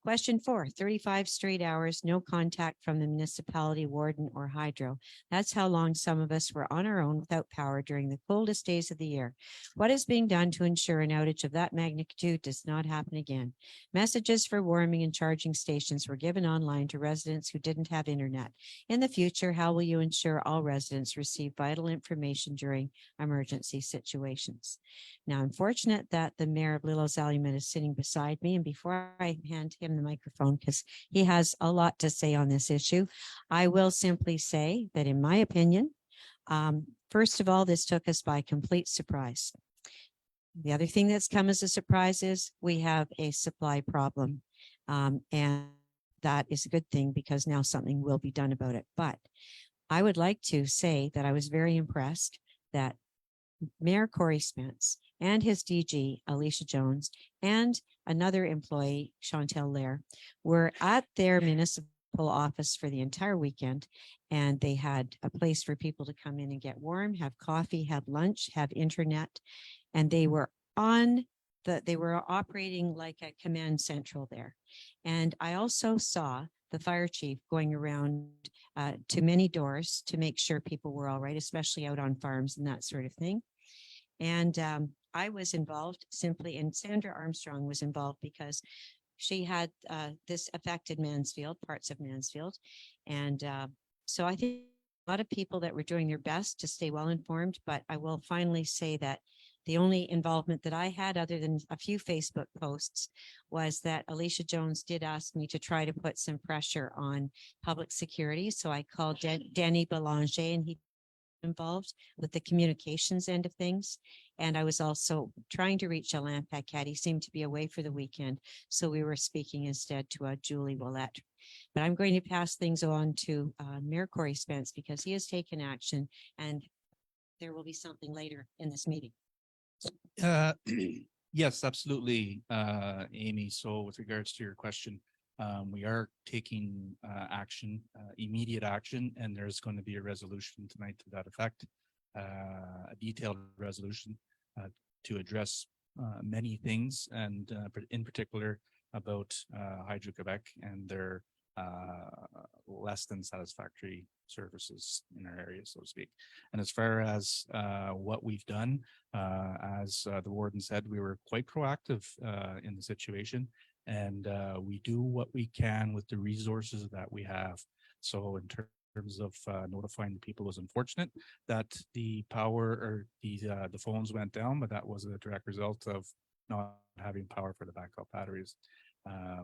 A: Question 4, 35 straight hours, no contact from the municipality, warden, or hydro. That's how long some of us were on our own without power during the coldest days of the year. What is being done to ensure an outage of that magnitude does not happen again? Messages for warming and charging stations were given online to residents who didn't have internet. In the future, how will you ensure all residents receive vital information during emergency situations? Now, I'm fortunate that the mayor of Little Zalumet is sitting beside me, and before I hand him the microphone because he has a lot to say on this issue. I will simply say that in my opinion, first of all, this took us by complete surprise. The other thing that's come as a surprise is we have a supply problem. And that is a good thing because now something will be done about it. But I would like to say that I was very impressed that Mayor Corey Spence and his DG, Alicia Jones, and another employee, Chantel Lair, were at their municipal office for the entire weekend. And they had a place for people to come in and get warm, have coffee, have lunch, have internet. And they were they were operating like a command central there. And I also saw the fire chief going around to many doors to make sure people were all right, especially out on farms and that sort of thing. And I was involved simply, and Sandra Armstrong was involved because she had this affected Mansfield, parts of Mansfield. And so I think a lot of people that were doing their best to stay well informed, but I will finally say that the only involvement that I had, other than a few Facebook posts, was that Alicia Jones did ask me to try to put some pressure on public security. So I called Danny Belanger, and he involved with the communications end of things. And I was also trying to reach Alain Paquette. He seemed to be away for the weekend. So we were speaking instead to Julie Willette. But I'm going to pass things on to Mayor Corey Spence because he has taken action and there will be something later in this meeting.
G: Yes, absolutely, Amy. So with regards to your question, we are taking action, immediate action, and there's going to be a resolution tonight to that effect, a detailed resolution to address many things, and in particular about Hydro-Quebec and their less than satisfactory services in our area, so to speak. And as far as what we've done, as the warden said, we were quite proactive in the situation, and we do what we can with the resources that we have. So in terms of notifying the people, it was unfortunate that the power or the phones went down, but that was a direct result of not having power for the backup batteries.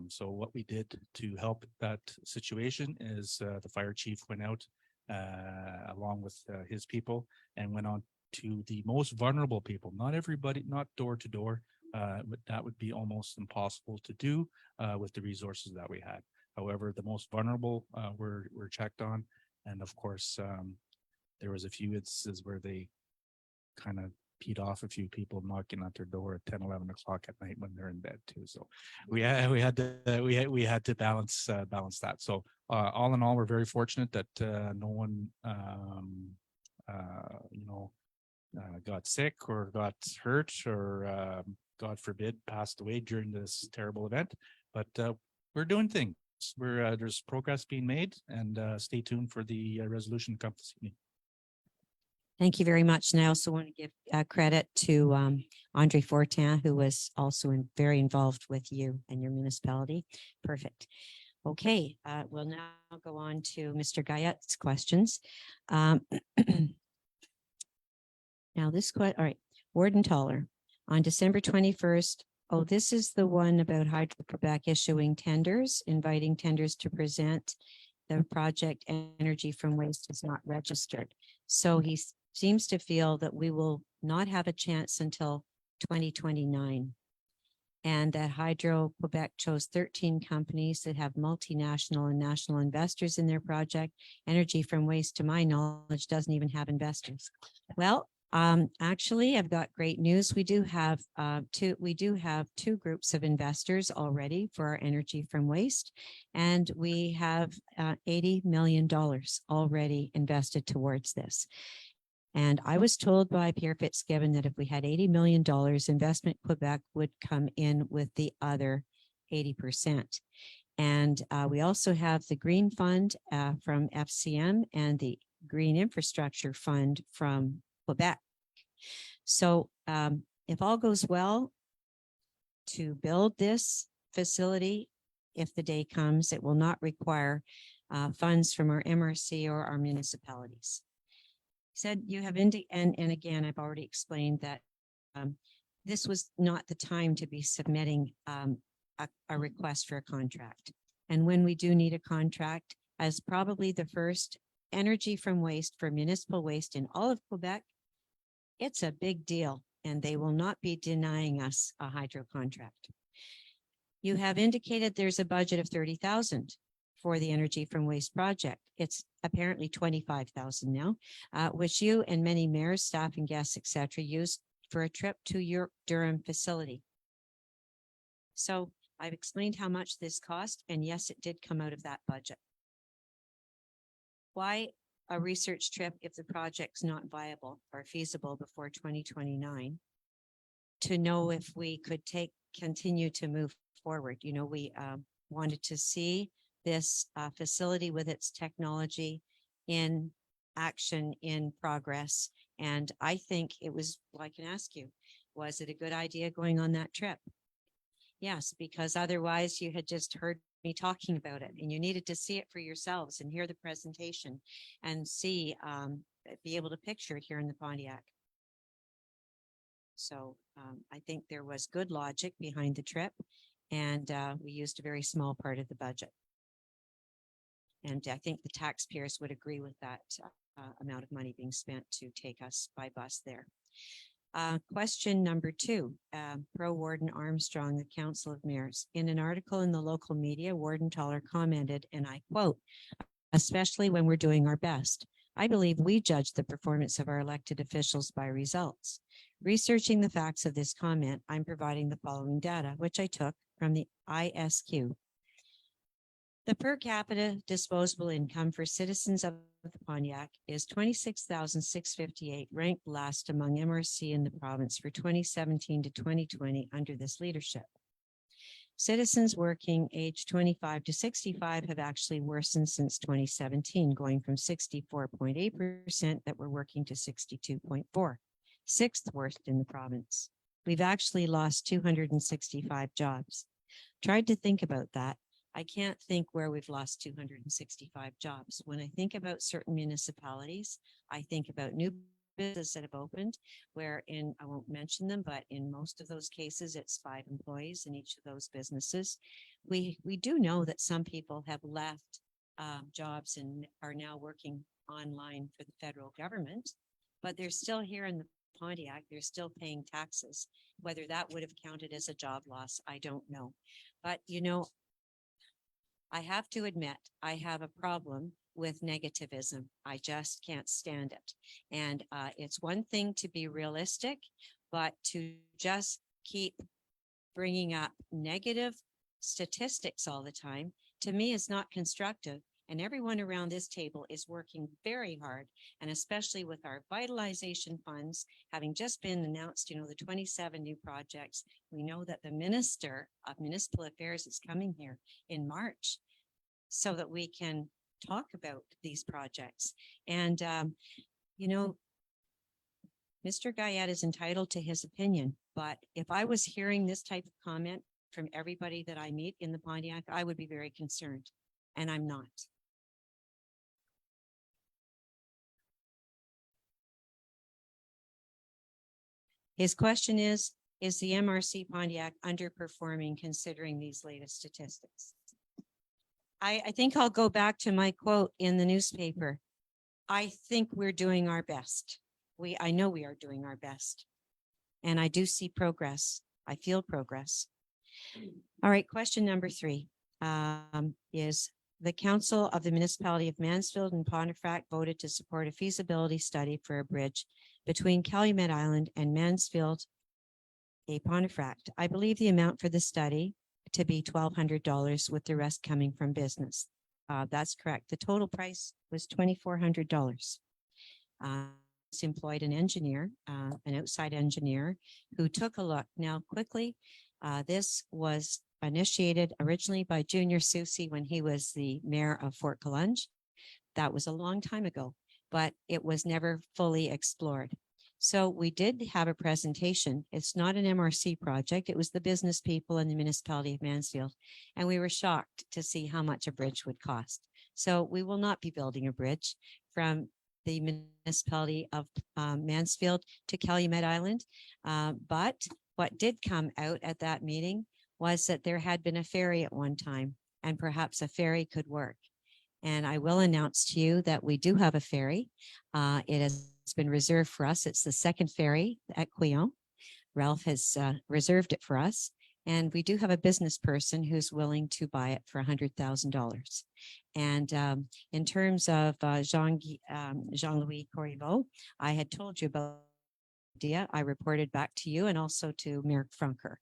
G: So what we did to help that situation is the fire chief went out along with his people and went on to the most vulnerable people. Not everybody, not door to door. That would be almost impossible to do with the resources that we had. However, the most vulnerable were checked on. And of course, there was a few instances where they kind of peed off a few people knocking at their door at 10, 11 o'clock at night when they're in bed too. So we had to balance that. So all in all, we're very fortunate that no one got sick or got hurt or God forbid passed away during this terrible event. But we're doing things. There's progress being made, and stay tuned for the resolution to come this evening.
A: Thank you very much. And I also want to give credit to Andre Fortin, who was also very involved with you and your municipality. Perfect. Okay, we'll now go on to Mr. Guyette's questions. Now all right, Warden Toller, on December 21st, oh, this is the one about Hydro-Quebec issuing tenders, inviting tenders to present. The project Energy from Waste is not registered. So he seems to feel that we will not have a chance until 2029. And that Hydro-Quebec chose 13 companies that have multinational and national investors in their project. Energy from Waste, to my knowledge, doesn't even have investors. Well, actually, I've got great news. We do have two groups of investors already for our Energy from Waste, and we have $80 million already invested towards this. And I was told by Pierre Fitzgibbon that if we had $80 million, Investment Quebec would come in with the other 80%. And we also have the Green Fund from FCM and the Green Infrastructure Fund from Quebec. So if all goes well to build this facility, if the day comes, it will not require funds from our MRC or our municipalities. Said you have and again, I've already explained that this was not the time to be submitting a request for a contract. And when we do need a contract, as probably the first energy from waste for municipal waste in all of Quebec, it's a big deal, and they will not be denying us a hydro contract. You have indicated there's a budget of 30,000 for the energy from waste project. It's apparently 25,000 now, which you and many mayors, staff and guests, etc., used for a trip to your Durham facility. So I've explained how much this cost, and yes, it did come out of that budget. Why a research trip if the project's not viable or feasible before 2029? To know if we could continue to move forward. You know, we wanted to see this facility with its technology in action, in progress. And I think it was, well, I can ask you, was it a good idea going on that trip? Yes, because otherwise you had just heard me talking about it, and you needed to see it for yourselves and hear the presentation and see, be able to picture it here in the Pontiac. So I think there was good logic behind the trip, and we used a very small part of the budget. And I think the taxpayers would agree with that amount of money being spent to take us by bus there. Question number 2, Pro Warden Armstrong, the Council of Mayors. In an article in the local media, Warden Toller commented, and I quote, "Especially when we're doing our best. I believe we judge the performance of our elected officials by results. Researching the facts of this comment, I'm providing the following data, which I took from the ISQ. The per capita disposable income for citizens of the Pontiac is 26,658, ranked last among MRC in the province for 2017 to 2020 under this leadership. Citizens working age 25 to 65 have actually worsened since 2017, going from 64.8% that were working to 62.4%, 6th worst in the province. We've actually lost 265 jobs. Tried to think about that. I can't think where we've lost 265 jobs. When I think about certain municipalities, I think about new businesses that have opened, where I won't mention them, but in most of those cases, it's 5 employees in each of those businesses. We do know that some people have left jobs and are now working online for the federal government, but they're still here in the Pontiac. They're still paying taxes. Whether that would have counted as a job loss, I don't know. But, you know, I have to admit, I have a problem with negativism. I just can't stand it. And it's one thing to be realistic, but to just keep bringing up negative statistics all the time, to me, is not constructive. And everyone around this table is working very hard, and especially with our vitalization funds having just been announced, you know, the 27 new projects. We know that the Minister of Municipal Affairs is coming here in March so that we can talk about these projects. And, you know, Mr. Guyette is entitled to his opinion, but if I was hearing this type of comment from everybody that I meet in the Pontiac, I would be very concerned, and I'm not. His question is the MRC Pontiac underperforming considering these latest statistics? I think I'll go back to my quote in the newspaper. I think we're doing our best. I know we are doing our best. And I do see progress. I feel progress. All right, question number 3 is the Council of the Municipality of Mansfield and Pontefract voted to support a feasibility study for a bridge between Calumet Island and Mansfield, a Pontefract. I believe the amount for the study to be $1,200, with the rest coming from business. That's correct. The total price was $2,400. Employed an engineer, an outside engineer, who took a look. Now, quickly, this was initiated originally by Junior Susi when he was the mayor of Fort Collonge. That was a long time ago, but it was never fully explored. So we did have a presentation. It's not an MRC project. It was the business people in the municipality of Mansfield. And we were shocked to see how much a bridge would cost. So we will not be building a bridge from the municipality of Mansfield to Calumet Island. But what did come out at that meeting was that there had been a ferry at one time, and perhaps a ferry could work. And I will announce to you that we do have a ferry. It has been reserved for us. It's the second ferry at Quillon. Ralph has reserved it for us. And we do have a business person who's willing to buy it for $100,000. And in terms of Jean-Louis Corriveau, I had told you about the idea. I reported back to you and also to Mayor Franker.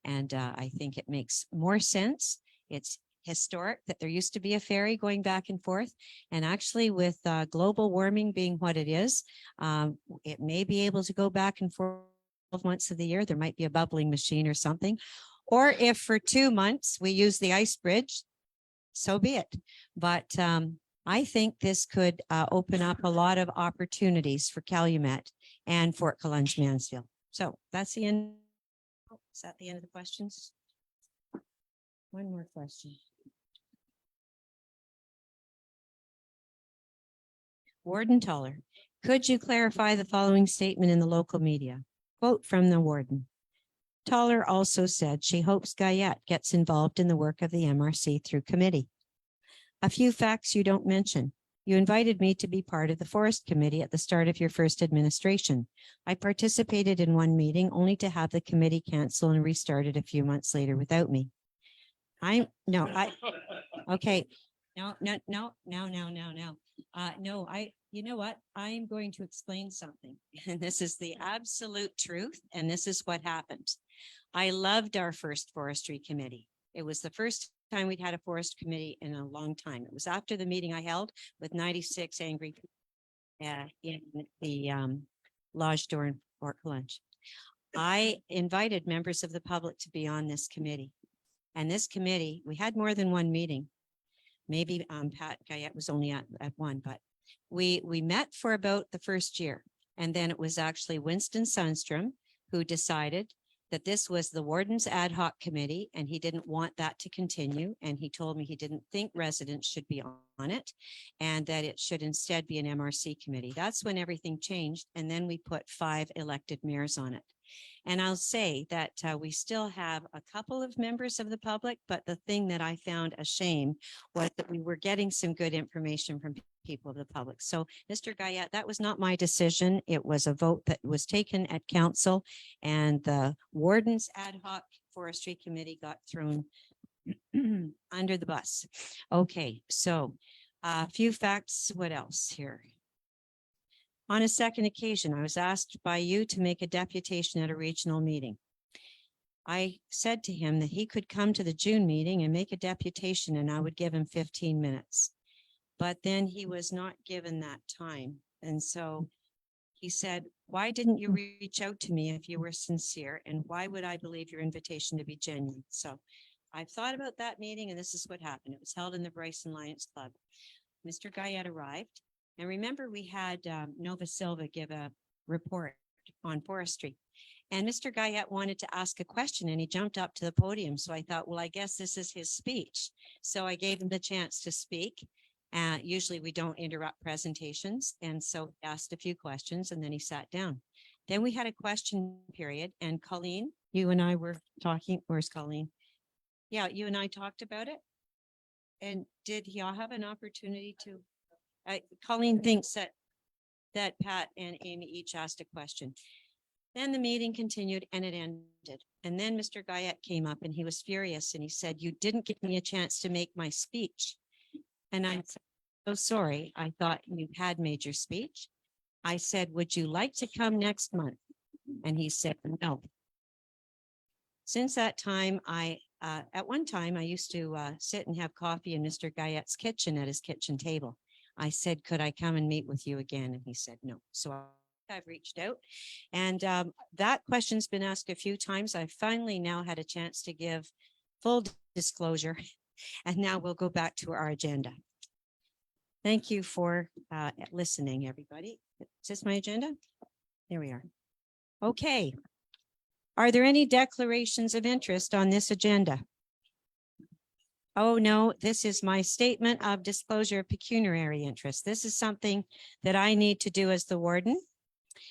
A: And I think it makes more sense. It's historic that there used to be a ferry going back and forth. And actually with global warming being what it is, it may be able to go back and forth 12 months of the year. There might be a bubbling machine or something. Or if for 2 months we use the ice bridge, so be it. But I think this could open up a lot of opportunities for Calumet and Fort Collins Mansfield. So that's the end. Is that the end of the questions? One more question. Warden Toller, could you clarify the following statement in the local media? Quote from the warden. Toller also said she hopes Guyette gets involved in the work of the MRC through committee. A few facts you don't mention. You invited me to be part of the Forest Committee at the start of your first administration. I participated in one meeting only to have the committee cancel and restarted a few months later without me. Okay. No, you know what? I'm going to explain something. And this is the absolute truth. And this is what happened. I loved our first forestry committee. It was the first time we'd had a forest committee in a long time. It was after the meeting I held with 96 angry people in the lodge door in Fort Collins. I invited members of the public to be on this committee. And this committee, we had more than one meeting. Maybe Pat Guyette was only at one, but we met for about the first year. And then it was actually Winston Sundstrom who decided that this was the warden's ad hoc committee and he didn't want that to continue. And he told me he didn't think residents should be on it and that it should instead be an MRC committee. That's when everything changed. And then we put 5 elected mayors on it. And I'll say that we still have a couple of members of the public, but the thing that I found a shame was that we were getting some good information from people of the public. So Mr. Guyette, that was not my decision. It was a vote that was taken at council and the warden's ad hoc forestry committee got thrown under the bus. Okay, so a few facts. What else here? On a second occasion, I was asked by you to make a deputation at a regional meeting. I said to him that he could come to the June meeting and make a deputation and I would give him 15 minutes. But then he was not given that time. And so he said, why didn't you reach out to me if you were sincere? And why would I believe your invitation to be genuine? So I've thought about that meeting and this is what happened. It was held in the Bryson Lions Club. Mr. Guyette arrived. And remember, we had Nova Silva give a report on forestry. And Mr. Guyette wanted to ask a question and he jumped up to the podium. So I thought, well, I guess this is his speech. So I gave him the chance to speak. Usually we don't interrupt presentations. And so he asked a few questions and then he sat down. Then we had a question period. And Colleen, you and I were talking. Where's Colleen? Yeah, you and I talked about it. And did y'all have an opportunity to? Colleen thinks that Pat and Amy each asked a question. Then the meeting continued and it ended. And then Mr. Guyette came up and he was furious and he said, you didn't give me a chance to make my speech. And I said, oh, sorry. I thought you had made your speech. I said, would you like to come next month? And he said, no. Since that time, at one time, I used to sit and have coffee in Mr. Guyette's kitchen at his kitchen table. I said, could I come and meet with you again? And he said, no. So I've reached out and that question's been asked a few times. I finally now had a chance to give full disclosure and now we'll go back to our agenda. Thank you for listening, everybody. Is this my agenda? There we are. Okay. Are there any declarations of interest on this agenda? Oh, no, this is my statement of disclosure of pecuniary interest. This is something that I need to do as the warden.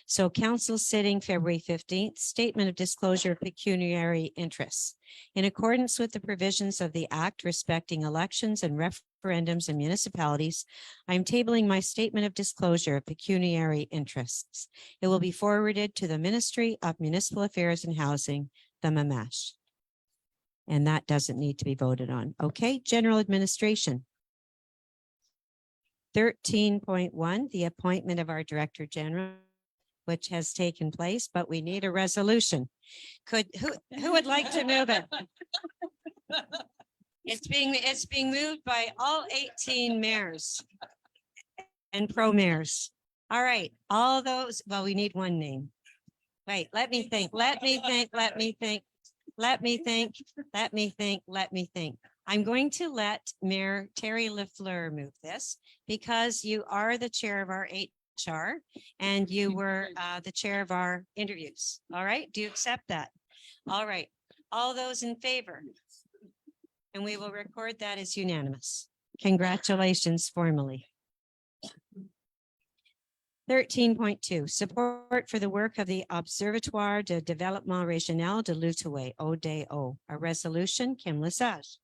A: So council sitting February 15th, statement of disclosure of pecuniary interests. In accordance with the provisions of the Act respecting elections and referendums in municipalities, I'm tabling my statement of disclosure of pecuniary interests. It will be forwarded to the Ministry of Municipal Affairs and Housing, the MMASH. And that doesn't need to be voted on. Okay, general administration. 13.1, the appointment of our Director General, which has taken place, but we need a resolution. Who would like to move it? It's being moved by all 18 mayors and pro mayors. All right, all those, well, we need one name. Wait, let me think. I'm going to let Mayor Terry LaFleur move this because you are the chair of our HR and you were the chair of our interviews. All right, do you accept that? All right, all those in favor? And we will record that as unanimous. Congratulations formally. 13.2, support for the work of the Observatoire de Développement Régional de l'Outaouais, ODO. A resolution, Kim Lesage.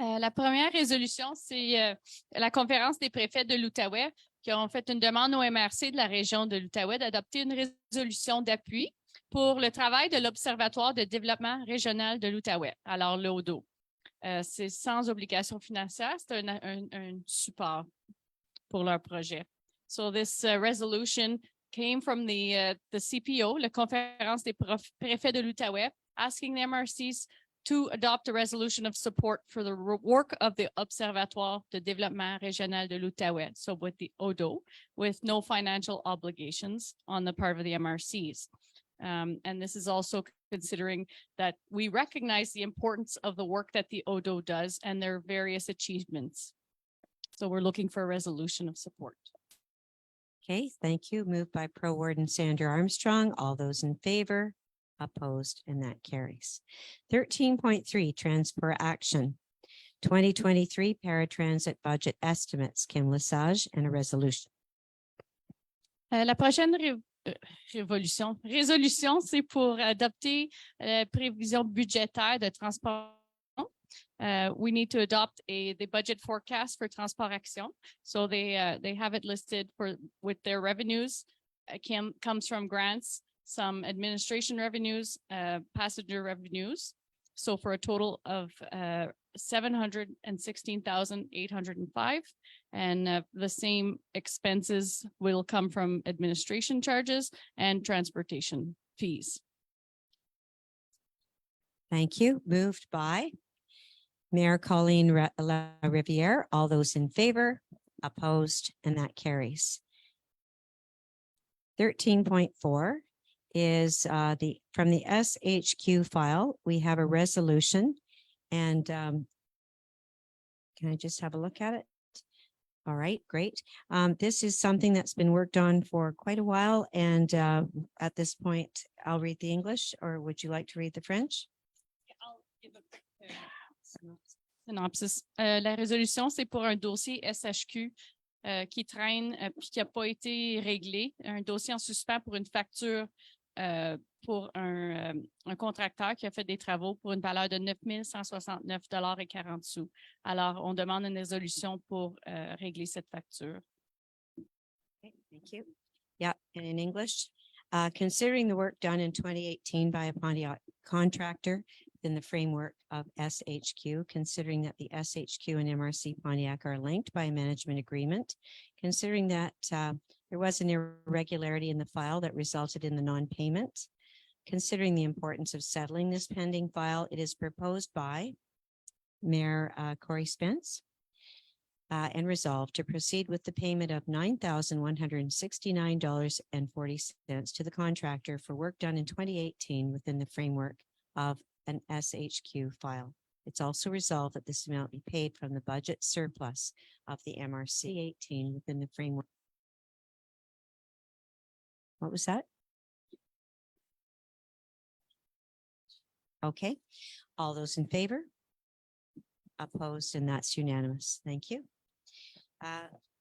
C: La première résolution, c'est la conférence des préfets de l'Outaouais qui ont fait une demande au MRC de la région de l'Outaouais d'adopter une résolution d'appui pour le travail de l'Observatoire de développement régional de l'Outaouais, alors l'ODO. C'est sans obligation financière, c'est un support pour leur projet. So this resolution came from the CPO, la conférence des préfets de l'Outaouais, asking the MRCs to adopt a resolution of support for the work of the Observatoire de développement régional de l'Outaouais, so with the ODO, with no financial obligations on the part of the MRCs. And this is also considering that we recognize the importance of the work that the ODO does and their various achievements. So we're looking for a resolution of support.
A: Okay, thank you. Moved by Pro Warden Sandra Armstrong. All those in favor? Opposed, and that carries. 13.3, transport action. 2023 paratransit budget estimates. Kim Lesage, and a resolution.
C: La prochaine résolution, c'est pour adopter la prévision budgétaire de transport. We need to adopt the budget forecast for Transport Action. So they have it listed with their revenues. Comes from grants, some administration revenues, passenger revenues. So for a total of 716,805, and the same expenses will come from administration charges and transportation fees.
A: Thank you. Moved by Mayor Colleen Riviere. All those in favor? Opposed, and that carries. 13.4 is from the SHQ file. We have a resolution, and can I just have a look at it? All right, great. This is something that's been worked on for quite a while, and at this point, I'll read the English, or would you like to read the French?
C: Synopsis. La résolution, c'est pour un dossier SHQ qui traîne puis qui n'a pas été réglé. Un dossier en suspens pour une facture pour un contracteur qui a fait des travaux pour une valeur de 9 169,40 $. Alors, on demande une résolution pour régler cette facture.
A: Okay, thank you. Yeah, and in English, considering the work done in 2018 by a Pontiac contractor in the framework of SHQ, considering that the SHQ and MRC Pontiac are linked by a management agreement, considering that there was an irregularity in the file that resulted in the non-payment, considering the importance of settling this pending file, it is proposed by Mayor Corey Spence and resolved to proceed with the payment of $9,169.40 to the contractor for work done in 2018 within the framework of an SHQ file. It's also resolved that this amount be paid from the budget surplus of the MRC 18 within the framework. What was that? Okay, all those in favor? Opposed, and that's unanimous. Thank you.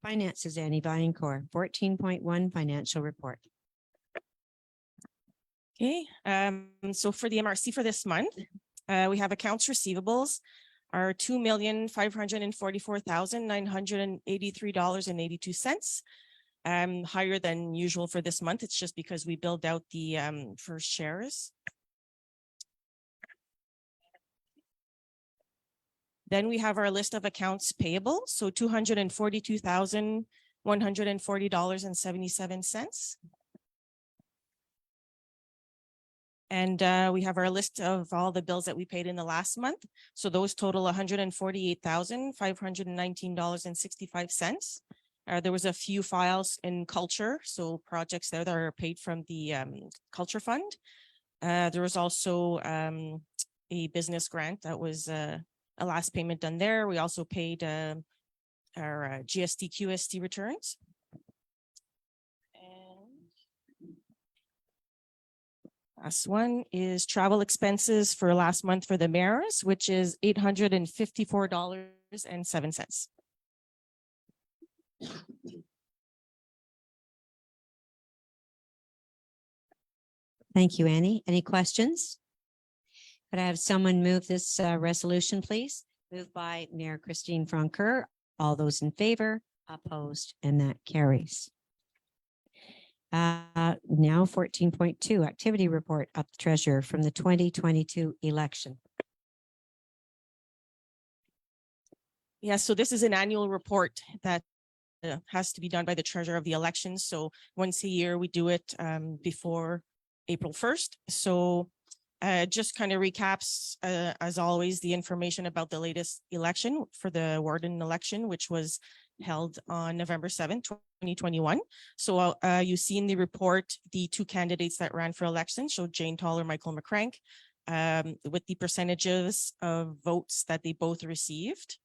A: Finances, Annie Vaillancourt, 14.1 financial report.
E: Okay, so for the MRC for this month, we have accounts receivables are $2,544,983.82. Higher than usual for this month. It's just because we billed out the first shares. Then we have our list of accounts payable, so $242,140.77. And we have our list of all the bills that we paid in the last month. So those total $148,519.65. There was a few files in culture, so projects there that are paid from the culture fund. There was also a business grant that was a last payment done there. We also paid our GST, QST returns. Last one is travel expenses for last month for the mayors, which is $854.07.
A: Thank you, Annie. Any questions? Could I have someone move this resolution, please? Moved by Mayor Christine Francoeur. All those in favor, opposed, and that carries. Now 14.2 activity report of the treasurer from the 2022 election.
E: Yeah, so this is an annual report that has to be done by the treasurer of the election. So once a year we do it before April 1st. So just kind of recaps, as always, the information about the latest election for the warden election, which was held on November 7th, 2021. So you see in the report, the two candidates that ran for election, so Jane Toller, Michael McCrank, with the percentages of votes that they both received.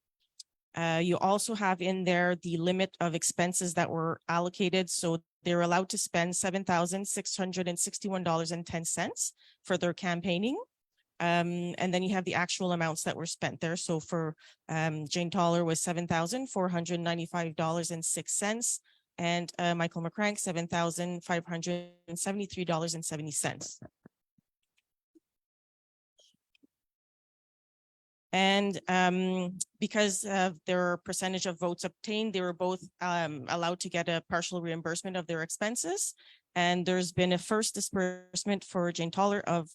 E: You also have in there the limit of expenses that were allocated. So they're allowed to spend $7,661.10 for their campaigning. And then you have the actual amounts that were spent there. So for Jane Toller was $7,495.06, and Michael McCrank $7,573.70. And because of their percentage of votes obtained, they were both allowed to get a partial reimbursement of their expenses. And there's been a first disbursement for Jane Toller of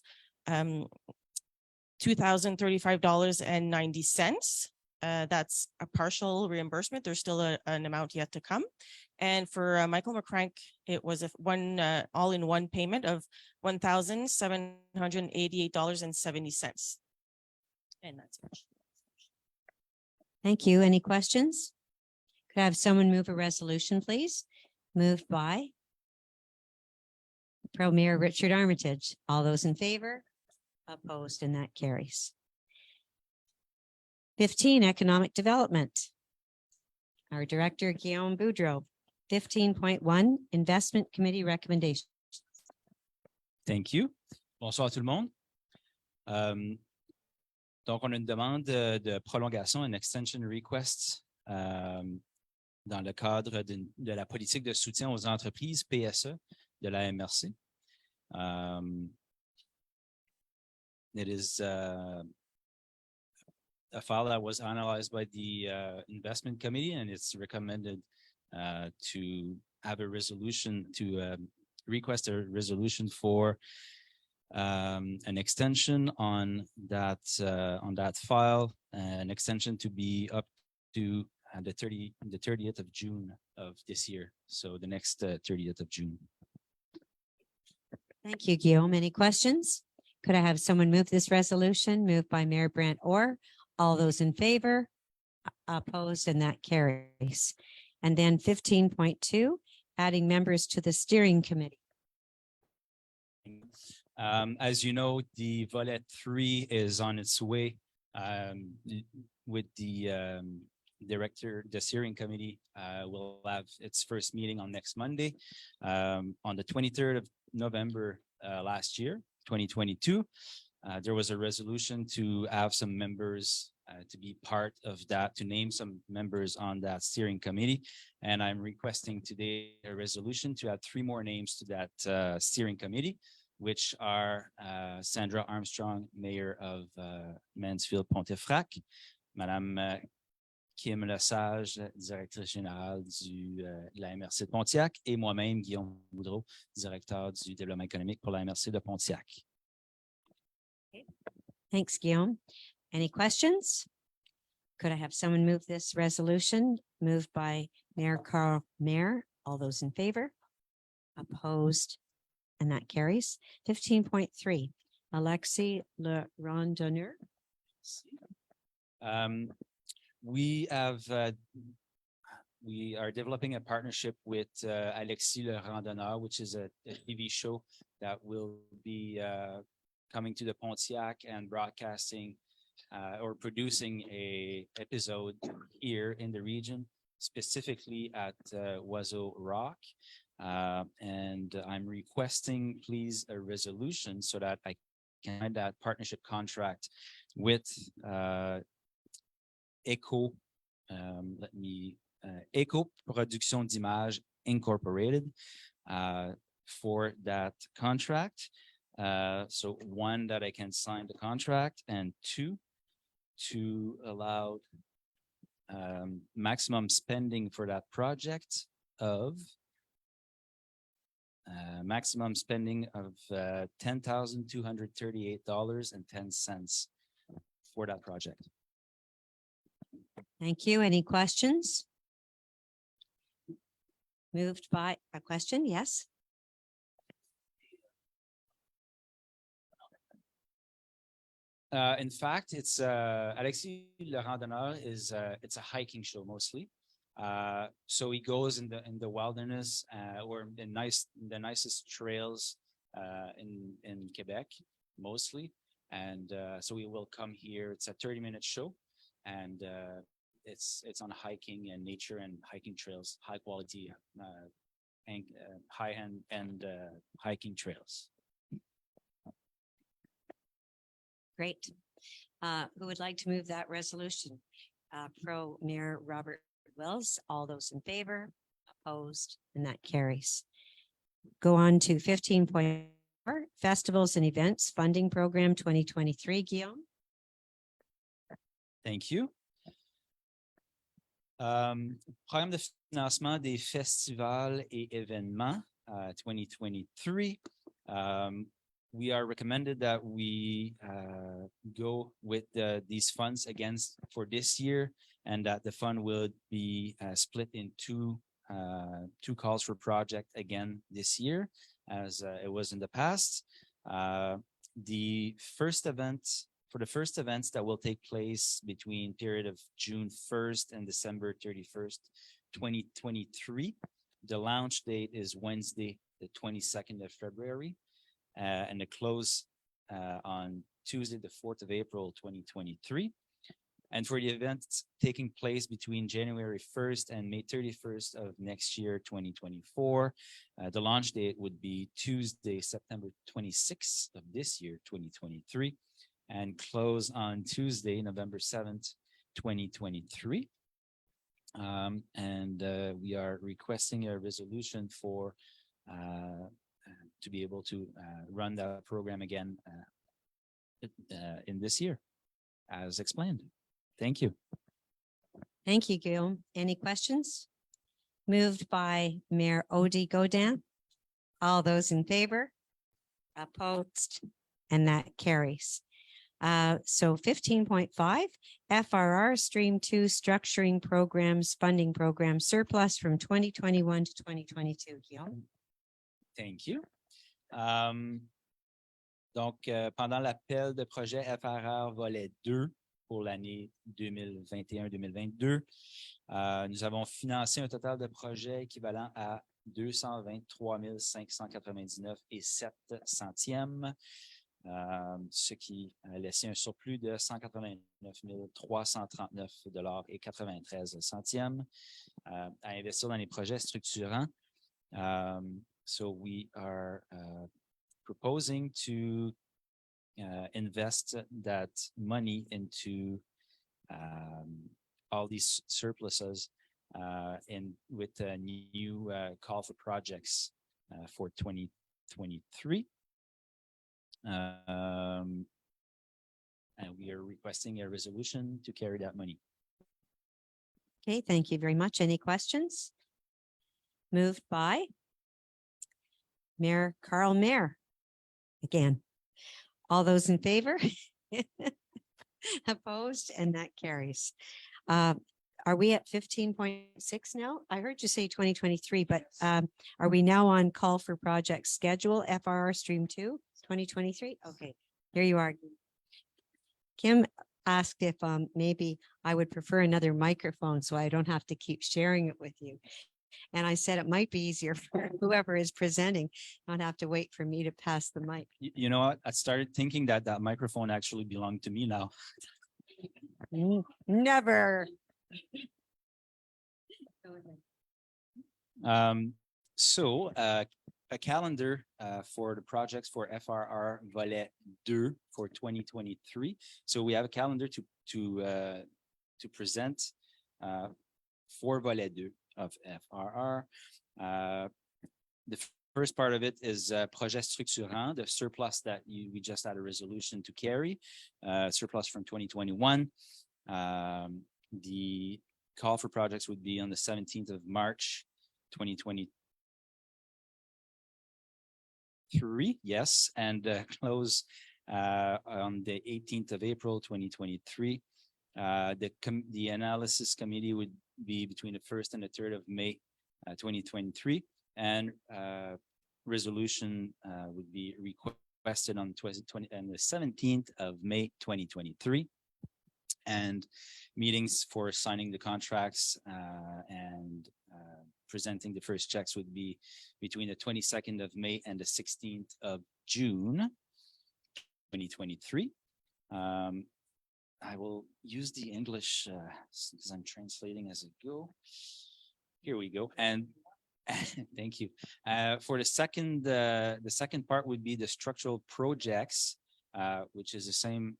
E: $2,035.90. That's a partial reimbursement. There's still an amount yet to come. And for Michael McCrank, it was a all-in-one payment of $1,788.70. And that's it.
A: Thank you. Any questions? Could I have someone move a resolution, please? Moved by Pro Mayor Richard Armitage. All those in favor? Opposed, and that carries. 15, economic development. Our director, Guillaume Boudreau. 15.1, investment committee recommendations.
T: Thank you. Bonsoir tout le monde. Donc, on a une demande de prolongation, une extension request dans le cadre de la politique de soutien aux entreprises PSE de la MRC. It is a file that was analyzed by the investment committee, and it's recommended to have a resolution, to request a resolution for an extension on that file, an extension to be up to the 30th of June of this year. So the next 30th of June.
A: Thank you, Guillaume. Any questions? Could I have someone move this resolution? Moved by Mayor Brent Orr. All those in favor? Opposed, and that carries. And then 15.2, adding members to the steering committee.
T: As you know, the volet 3 is on its way with the director. The steering committee will have its first meeting on next Monday, on the 23rd of November last year, 2022. there was a resolution to have some members to be part of that, to name some members on that steering committee. And I'm requesting today a resolution to add 3 more names to that steering committee, which are Sandra Armstrong, Mayor of Mansfield-Pontefract, Madame Kim Lesage, directrice générale de la MRC de Pontiac, et moi-même, Guillaume Boudreau, directeur du développement économique pour la MRC de Pontiac.
A: Thanks, Guillaume. Any questions? Could I have someone move this resolution? Moved by Mayor Carl Mayer. All those in favor? Opposed? And that carries. 15.3, Alexis Le Randonneur.
T: We are developing a partnership with Alexis Le Randonneur, which is a TV show that will be coming to the Pontiac and broadcasting or producing a episode here in the region, specifically at Oiseau Rock. And I'm requesting, please, a resolution so that I can find that partnership contract with Echo Production d'Images Incorporated for that contract. So 1, that I can sign the contract, and 2, to allow maximum spending for that project of $10,238.10 for that project.
A: Thank you. Any questions? Moved by a question, yes.
T: In fact, it's Alexis Le Randonneur is it's a hiking show mostly. So he goes in the wilderness or the nicest trails in Quebec mostly, and so he will come here. It's a 30-minute show, and it's on hiking and nature and hiking trails, high quality and high end hiking trails.
A: Great. Who would like to move that resolution? Pro Mayor Robert Wells. All those in favor? Opposed? And that carries. Go on to 15.4, Festivals and Events Funding Program 2023, Guillaume.
T: Thank you. Programme de financement des festivals et événements 2023. We are recommended that we go with these funds again for this year, and that the fund will be split in two calls for project again this year, as it was in the past. The first events that will take place between period of June 1st and December 31st, 2023. The launch date is Wednesday, the 22nd of February. And the close on Tuesday, the 4th of April, 2023. And for the events taking place between January 1st and May 31st of next year, 2024, the launch date would be Tuesday, September 26th of this year, 2023, and close on Tuesday, November 7th, 2023. And we are requesting a resolution for to be able to run the program again in this year, as explained. Thank you.
A: Thank you, Guillaume. Any questions? Moved by Mayor Odie Godin. All those in favor? Opposed? And that carries. So 15.5, FRR Stream 2 Structuring Programs Funding Program Surplus from 2021 to 2022, Guillaume.
T: Thank you. Donc, pendant l'appel de projet FRR volet 2 pour l'année 2021-2022, nous avons financé un total de projets équivalent à 223 599 et 7 centièmes, ce qui a laissé un surplus de 189 339 $ et 93 centièmes à investir dans les projets structurants. So we are proposing to invest that money into all these surpluses in with a new call for projects for 2023. And we are requesting a resolution to carry that money.
A: Okay, thank you very much. Any questions? Moved by Mayor Carl Mayer. Again, all those in favor? Opposed, and that carries. Are we at 15.6 now? I heard you say 2023, but are we now on call for project schedule, FRR stream 2, 2023? Okay, here you are. Kim asked if maybe I would prefer another microphone so I don't have to keep sharing it with you. And I said it might be easier for whoever is presenting, not have to wait for me to pass the mic.
T: You know what? I started thinking that that microphone actually belonged to me now.
A: Never.
T: So a calendar for the projects for FRR Volet 2 for 2023. So we have a calendar to present for Volet 2 of FRR. The first part of it is projet structurant, the surplus that we just had a resolution to carry, surplus from 2021. The call for projects would be on the 17th of March, 2023. Yes, and close on the 18th of April, 2023. The analysis committee would be between the 1st and the 3rd of May, 2023, and resolution would be requested on the 17th of May, 2023. And meetings for signing the contracts and presenting the first checks would be between the 22nd of May and the 16th of June, 2023. I will use the English because I'm translating as I go. Here we go. And thank you. For the second part would be the structural projects, which is the same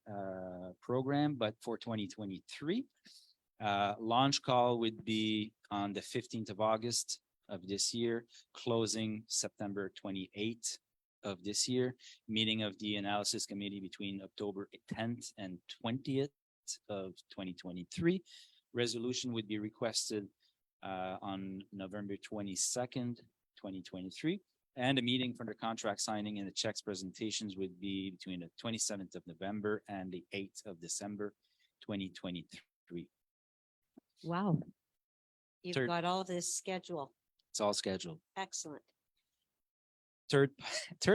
T: program, but for 2023. Launch call would be on the 15th of August of this year, closing September 28th of this year, meeting of the analysis committee between October 10th and 20th of 2023. Resolution would be requested on November 22nd, 2023. And a meeting for the contract signing and the checks presentations would be between the 27th of November and the 8th of December, 2023.
A: Wow. You've
T: Third.
A: got all this schedule.
T: It's all scheduled.
A: Excellent.
T: Third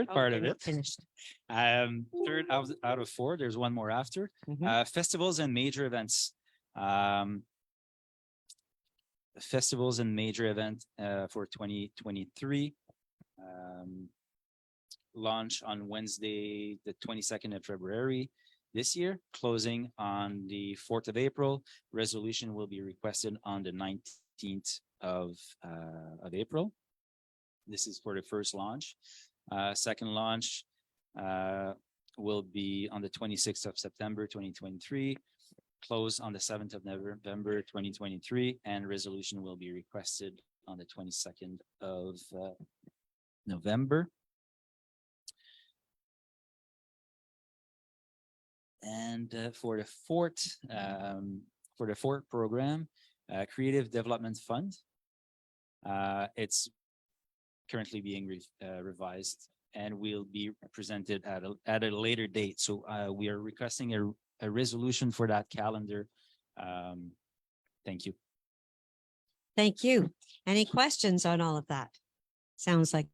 T: part
A: Okay,
T: of
A: not
T: it.
A: finished.
T: Third out of 4, there's one more after. Festivals and major events. Festivals and major event for 2023. Launch on Wednesday, the 22nd of February this year, closing on the 4th of April. Resolution will be requested on the 19th of April. This is for the first launch. Second launch will be on the 26th of September, 2023. Close on the 7th of November, 2023, and resolution will be requested on the 22nd of November. And for the fourth program, Creative Development Fund, it's currently being revised and will be presented at a later date. So we are requesting a resolution for that calendar. Thank you.
A: Thank you. Any questions on all of that? Sounds like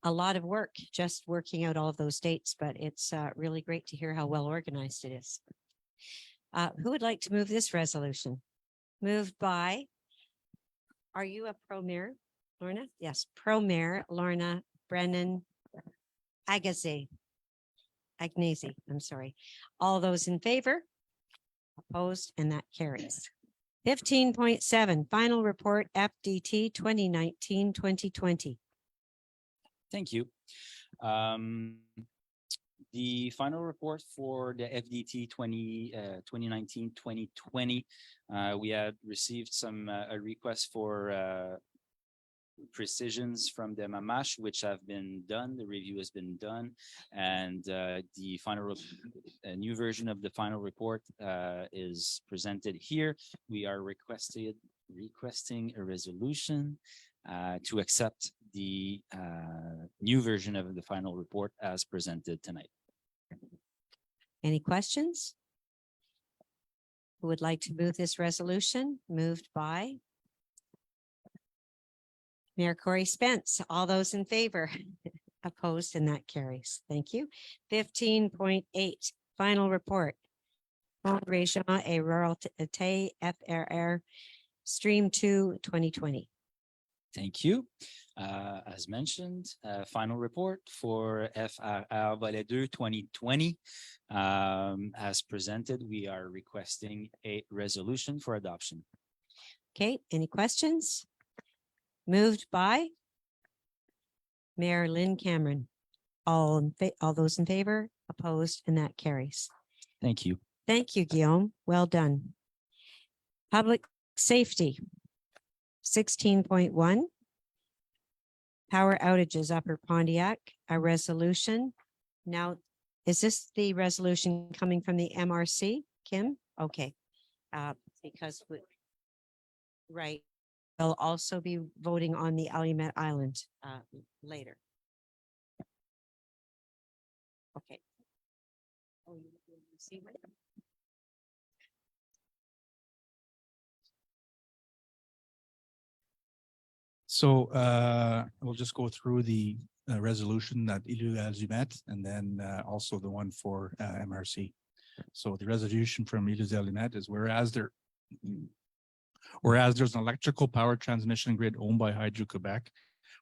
A: a lot of work just working out all of those dates, but it's really great to hear how well organized it is. Who would like to move this resolution? Moved by, are you a pro mayor, Lorna? Yes, pro mayor, Lorna Brennan Agnesi, I'm sorry. All those in favor? Opposed, and that carries. 15.7, final report FDT 2019-2020.
T: Thank you. The final report for the FDT 2019-2020, we had received some a request for precisions from the Mamash, which have been done. The review has been done, and the final a new version of the final report is presented here. We are requesting a resolution to accept the new version of the final report as presented tonight.
A: Any questions? Who would like to move this resolution? Moved by Mayor Corey Spence. All those in favor? Opposed, and that carries. Thank you. 15.8, final report. Réunion et Ruralité FRR Stream 2 2020.
T: Thank you. As mentioned, final report for FRR Volet 2 2020. As presented, we are requesting a resolution for adoption.
A: Okay, any questions? Moved by Mayor Lynn Cameron. All those in favor, opposed, and that carries.
T: Thank you.
A: Thank you, Guillaume. Well done. Public safety. 16.1. Power outages, Upper Pontiac, a resolution. Now, is this the resolution coming from the MRC, Kim? Okay. Because right, we'll also be voting on the Calumet Island later. Okay. Oh, you see what?
G: So we'll just go through the resolution that Ilu Azumet and then also the one for MRC. So the resolution from Ilu Azumet is whereas there's an electrical power transmission grid owned by Hydro-Quebec,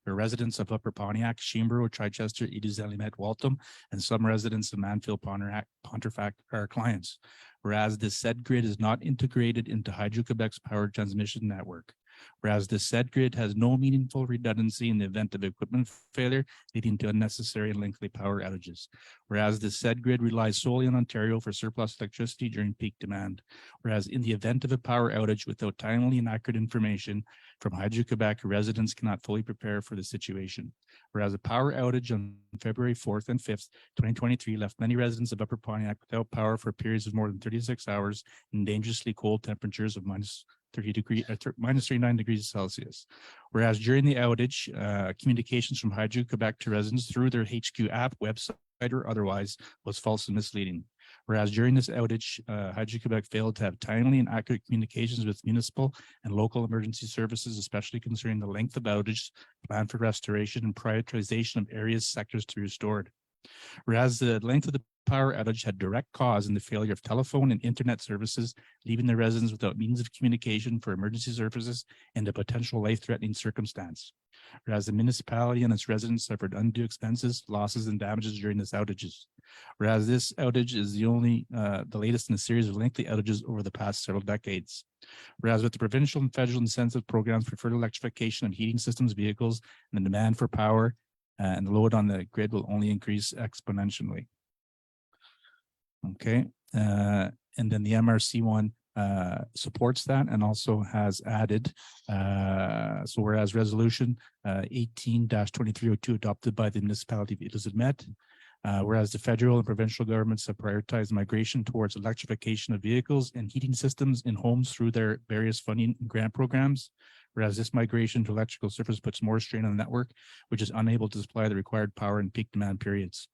G: where residents of Upper Pontiac, Sheenborough, Chichester, Ilu-Zalimet, Waltham, and some residents of Manfield, Pontefract are clients. Whereas this said grid is not integrated into Hydro-Quebec's power transmission network. Whereas the said grid has no meaningful redundancy in the event of equipment failure, leading to unnecessary and lengthy power outages. Whereas the said grid relies solely on Ontario for surplus electricity during peak demand. Whereas in the event of a power outage without timely and accurate information from Hydro-Quebec, residents cannot fully prepare for the situation. Whereas a power outage on February 4th and 5th, 2023 left many residents of Upper Pontiac without power for periods of more than 36 hours in dangerously cold temperatures of minus 39 degrees Celsius. Whereas during the outage, communications from Hydro-Quebec to residents through their HQ app, website, or otherwise was false and misleading. Whereas during this outage, Hydro-Quebec failed to have timely and accurate communications with municipal and local emergency services, especially concerning the length of outage, plan for restoration, and prioritization of areas, sectors to be restored. Whereas the length of the power outage had direct cause in the failure of telephone and internet services, leaving the residents without means of communication for emergency services and a potential life-threatening circumstance. Whereas the municipality and its residents suffered undue expenses, losses, and damages during this outages. Whereas this outage is the latest in a series of lengthy outages over the past several decades. Whereas with the provincial and federal incentive programs for further electrification of heating systems, vehicles, and the demand for power and the load on the grid will only increase exponentially. Okay, and then the MRC one supports that and also has added, so whereas resolution 18-2302 adopted by the municipality of Ilu-Zalimet, whereas the federal and provincial governments have prioritized migration towards electrification of vehicles and heating systems in homes through their various funding and grant programs, whereas this migration to electrical service puts more strain on the network, which is unable to supply the required power in peak demand periods.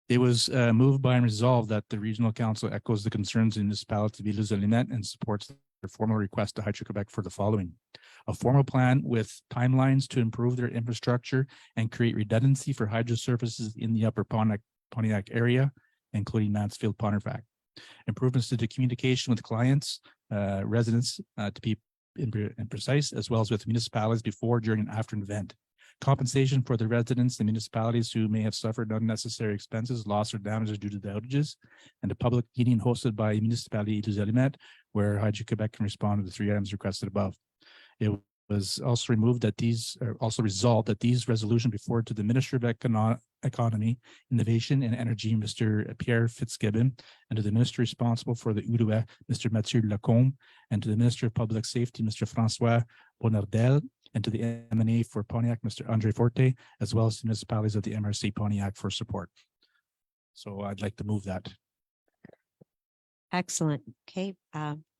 G: It was moved by and resolved that the regional council echoes the concerns of the municipality of Ilu-Zalimet and supports their formal request to Hydro-Quebec for the following: a formal plan with timelines to improve their infrastructure and create redundancy for hydro services in the Upper Pontiac area, including Mansfield, Pontefract. Improvements to the communication with clients, residents, to be precise, as well as with municipalities before, during, and after an event. Compensation for the residents and municipalities who may have suffered unnecessary expenses, loss, or damages due to the outages, and a public meeting hosted by municipality Ilu-Zalimet, where Hydro-Quebec can respond to the 3 items requested above. It was also resolved that these resolutions be forwarded to the Minister of Economy, Innovation and Energy, Mr. Pierre Fitzgibbon, and to the Minister responsible for the Outaouais, Mr. Mathieu Lacombe, and to the Minister of Public Safety, Mr. François Bonardel, and to the M&A for Pontiac, Mr. Andre Forte, as well as municipalities of the MRC Pontiac for support. So I'd like to move that.
A: Excellent. Okay,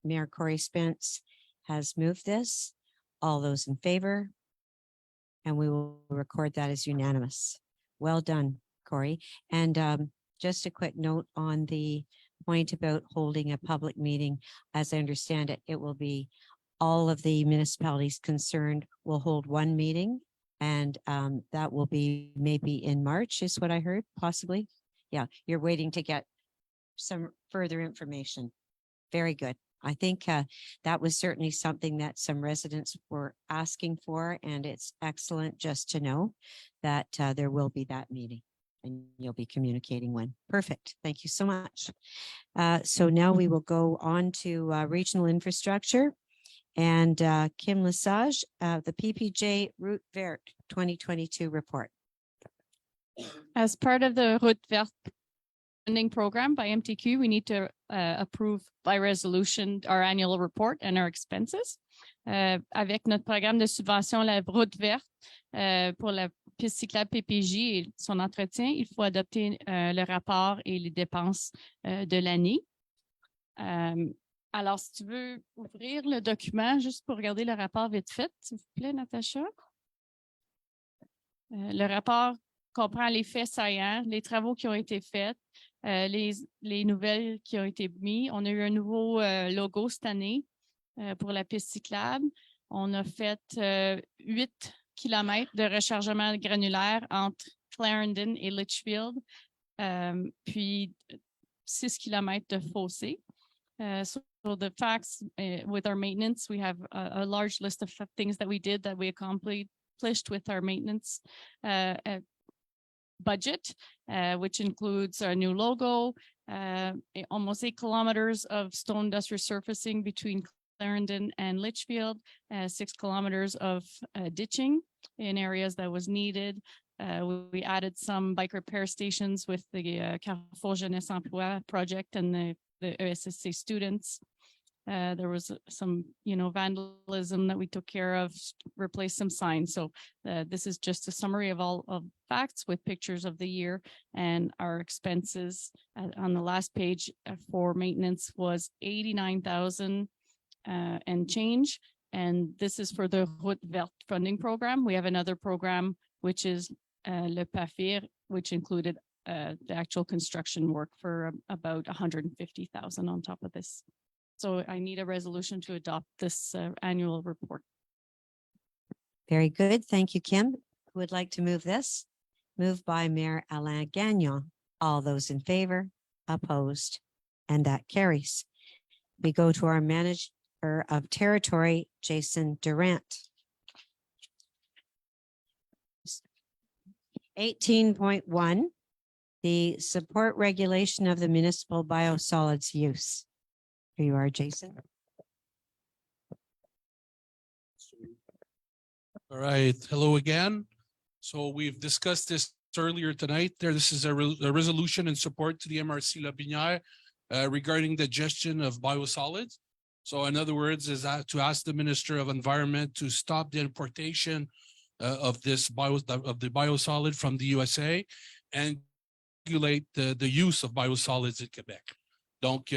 A: Mayor Corey Spence has moved this. All those in favor? And we will record that as unanimous. Well done, Corey. And just a quick note on the point about holding a public meeting. As I understand it, it will be all of the municipalities concerned will hold one meeting, and that will be maybe in March is what I heard, possibly. Yeah, you're waiting to get some further information. Very good. I think that was certainly something that some residents were asking for, and it's excellent just to know that there will be that meeting and you'll be communicating when. Perfect. Thank you so much. So now we will go on to regional infrastructure, and Kim Lesage, the PPJ Route Vert 2022 report.
C: As part of the Route Verte funding program by MTQ, we need to approve by resolution our annual report and our expenses. Avec notre programme de subvention, la Route Verte, pour la piste cyclable PPJ et son entretien, il faut adopter le rapport et les dépenses de l'année. Alors, si tu veux ouvrir le document, juste pour regarder le rapport vite fait, s'il vous plaît, Natacha. Le rapport comprend les faits saillants, les travaux qui ont été faits, les nouvelles qui ont été mises. On a eu un nouveau logo cette année pour la piste cyclable. On a fait 8 kilomètres de rechargement granulaire entre Clarendon et Litchfield, puis 6 kilomètres de fossé. So the facts with our maintenance, we have a large list of things that we did that we accomplished with our maintenance budget, which includes our new logo, almost 8 kilometers of stone dust resurfacing between Clarendon and Litchfield, 6 kilometers of ditching in areas that was needed. We added some bike repair stations with the Carrefour Jeunesse Emploi project and the ESSC students. There was some, vandalism that we took care of, replaced some signs. So this is just a summary of all of facts with pictures of the year, and our expenses on the last page for maintenance was 89,000 and change. And this is for the Route Verte funding program. We have another program, which is Le PAFIR, which included the actual construction work for about 150,000 on top of this. So I need a resolution to adopt this annual report.
A: Very good. Thank you, Kim. Who would like to move this? Moved by Mayor Alain Gagnon. All those in favor, opposed, and that carries. We go to our manager of territory, Jason Durant. 18.1, the support regulation of the municipal biosolids use. Here you are, Jason.
D: All right. Hello again. So we've discussed this earlier tonight. This is a resolution in support to the MRC La Binière regarding the gestion of biosolids. So in other words, is that to ask the Minister of Environment to stop the importation of the biosolid from the USA and regulate the use of biosolids in Québec. Donc,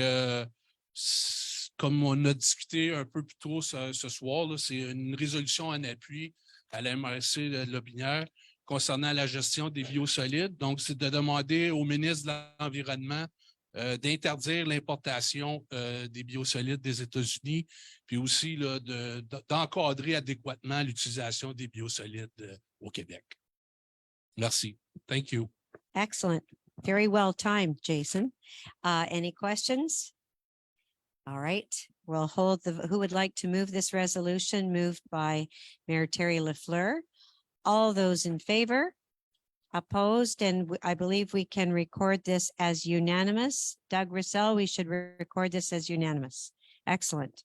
D: comme on a discuté un peu plus tôt ce soir, c'est une résolution en appui à la MRC de La Binière concernant la gestion des biosolides. Donc, c'est de demander au ministre de l'Environnement d'interdire l'importation des biosolides des États-Unis, puis aussi d'encadrer adéquatement l'utilisation des biosolides au Québec. Merci. Thank you.
A: Excellent. Very well timed, Jason. Any questions? All right. We'll hold who would like to move this resolution? Moved by Mayor Terry Lafleur. All those in favor? Opposed, and I believe we can record this as unanimous. Doug Russell, we should record this as unanimous. Excellent.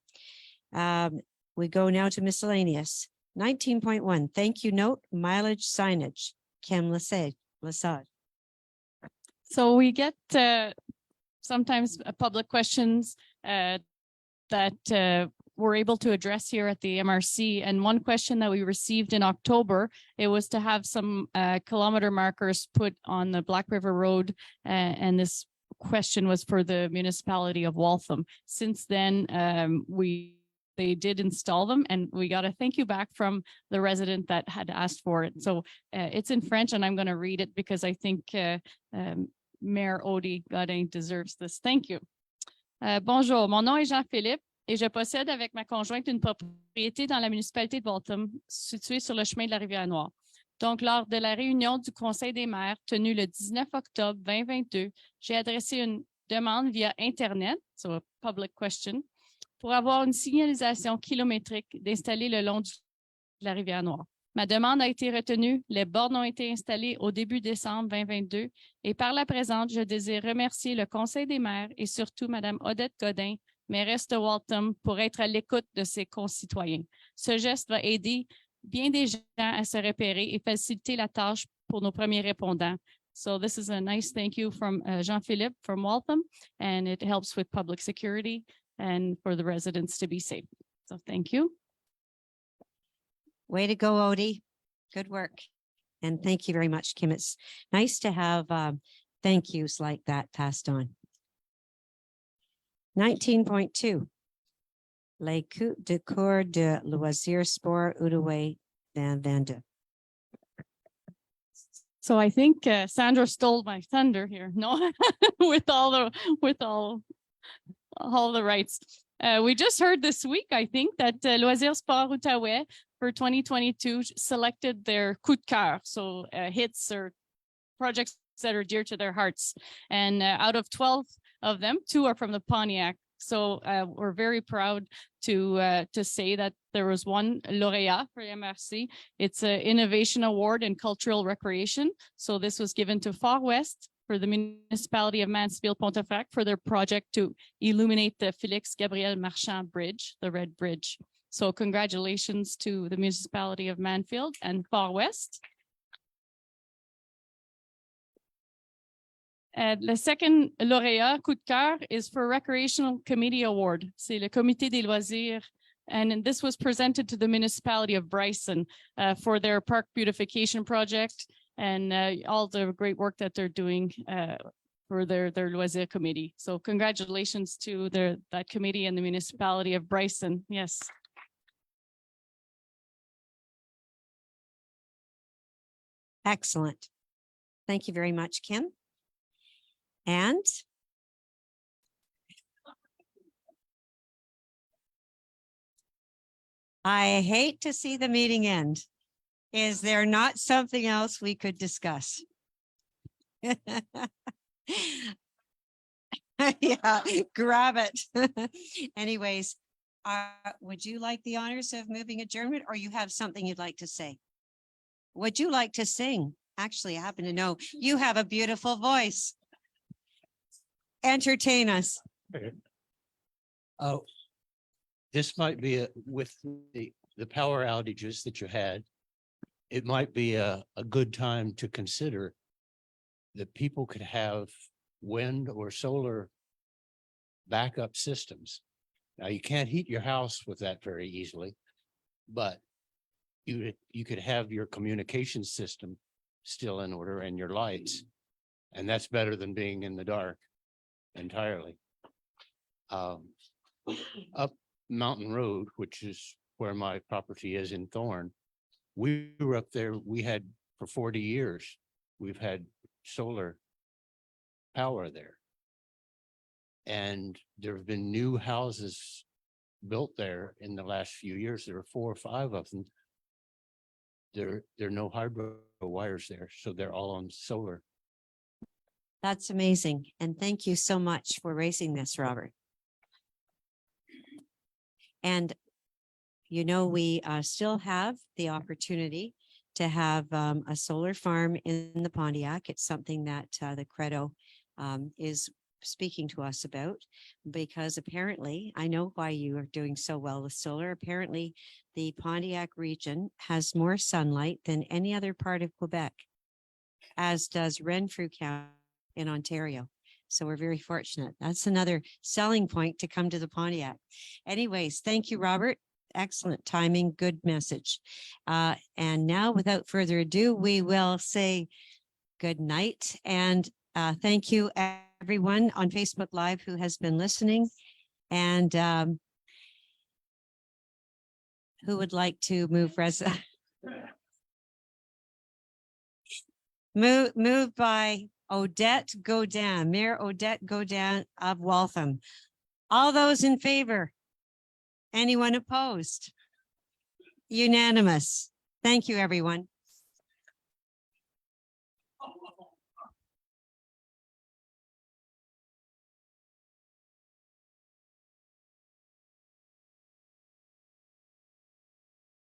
A: We go now to miscellaneous. 19.1, thank you note, mileage signage. Kim Lesage. Lesage.
C: So we get sometimes public questions that we're able to address here at the MRC. And one question that we received in October, it was to have some kilometer markers put on the Black River Road. And this question was for the municipality of Waltham. Since then, they did install them, and we got a thank you back from the resident that had asked for it. So it's in French, and I'm going to read it because I think Mayor Odie Godin deserves this. Thank you. Bonjour, mon nom est Jean-Philippe et je possède avec ma conjointe une propriété dans la municipalité de Waltham, située sur le chemin de la Rivière-Noire. Donc, lors de la réunion du conseil des maires tenue le 19 octobre 2022, j'ai adressé une demande via Internet, so a public question, pour avoir une signalisation kilométrique d'installer le long de la Rivière-Noire. Ma demande a été retenue, les bornes ont été installées au début décembre 2022 et par la présente, je désire remercier le conseil des maires et surtout Mme Odette Godin, mairesse de Waltham, pour être à l'écoute de ses concitoyens. Ce geste va aider bien des gens à se repérer et faciliter la tâche pour nos premiers répondants. So this is a nice thank you from Jean-Philippe from Waltham, and it helps with public security and for the residents to be safe. So thank you.
A: Way to go, Odie. Good work. And thank you very much, Kim. It's nice to have thank yous like that passed on. 19.2. Les coups de cours de loisirs sport Outaouais Van Vende.
C: So I think Sandra stole my thunder here. No, with all the rights. We just heard this week, I think, that Loisirs Sport Outaouais for 2022 selected their coup de cœur, so hits or projects that are dear to their hearts. And out of 12 of them, 2 are from the Pontiac. So we're very proud to say that there was one laureat for MRC. It's an innovation award in cultural recreation. So this was given to Far West for the municipality of Mansfield-Pontefract for their project to illuminate the Félix Gabriel Marchand Bridge, the Red Bridge. So congratulations to the municipality of Mansfield and Far West. Le second lauréat, coup de cœur, is for Recreational Committee Award. C'est le Comité des Loisirs. And this was presented to the municipality of Bryson for their park beautification project and all the great work that they're doing for their Loisir committee. So congratulations to that committee and the municipality of Bryson. Yes.
A: Excellent. Thank you very much, Kim. And I hate to see the meeting end. Is there not something else we could discuss? Yeah, grab it. Anyways, would you like the honors of moving adjournment, or you have something you'd like to say? Would you like to sing? Actually, I happen to know you have a beautiful voice. Entertain us.
N: Oh, this might be with the power outages that you had, it might be a good time to consider that people could have wind or solar backup systems. Now, you can't heat your house with that very easily, but you could have your communication system still in order and your lights, and that's better than being in the dark entirely. Up Mountain Road, which is where my property is in Thorn, we were up there, we had for 40 years, we've had solar power there. And there have been new houses built there in the last few years. There are 4 or 5 of them. There are no hydro wires there, so they're all on solar.
A: That's amazing. And thank you so much for raising this, Robert. And, you know, we still have the opportunity to have a solar farm in the Pontiac. It's something that the Credo is speaking to us about, because apparently, I know why you are doing so well with solar. Apparently, the Pontiac region has more sunlight than any other part of Quebec. as does Renfrew County in Ontario. So we're very fortunate. That's another selling point to come to the Pontiac. Anyways, thank you, Robert. Excellent timing, good message. And now, without further ado, we will say good night. And thank you, everyone on Facebook Live who has been listening. And who would like to move Moved by Odette Godin, Mayor Odette Godin of Waltham. All those in favor? Anyone opposed? Unanimous. Thank you, everyone.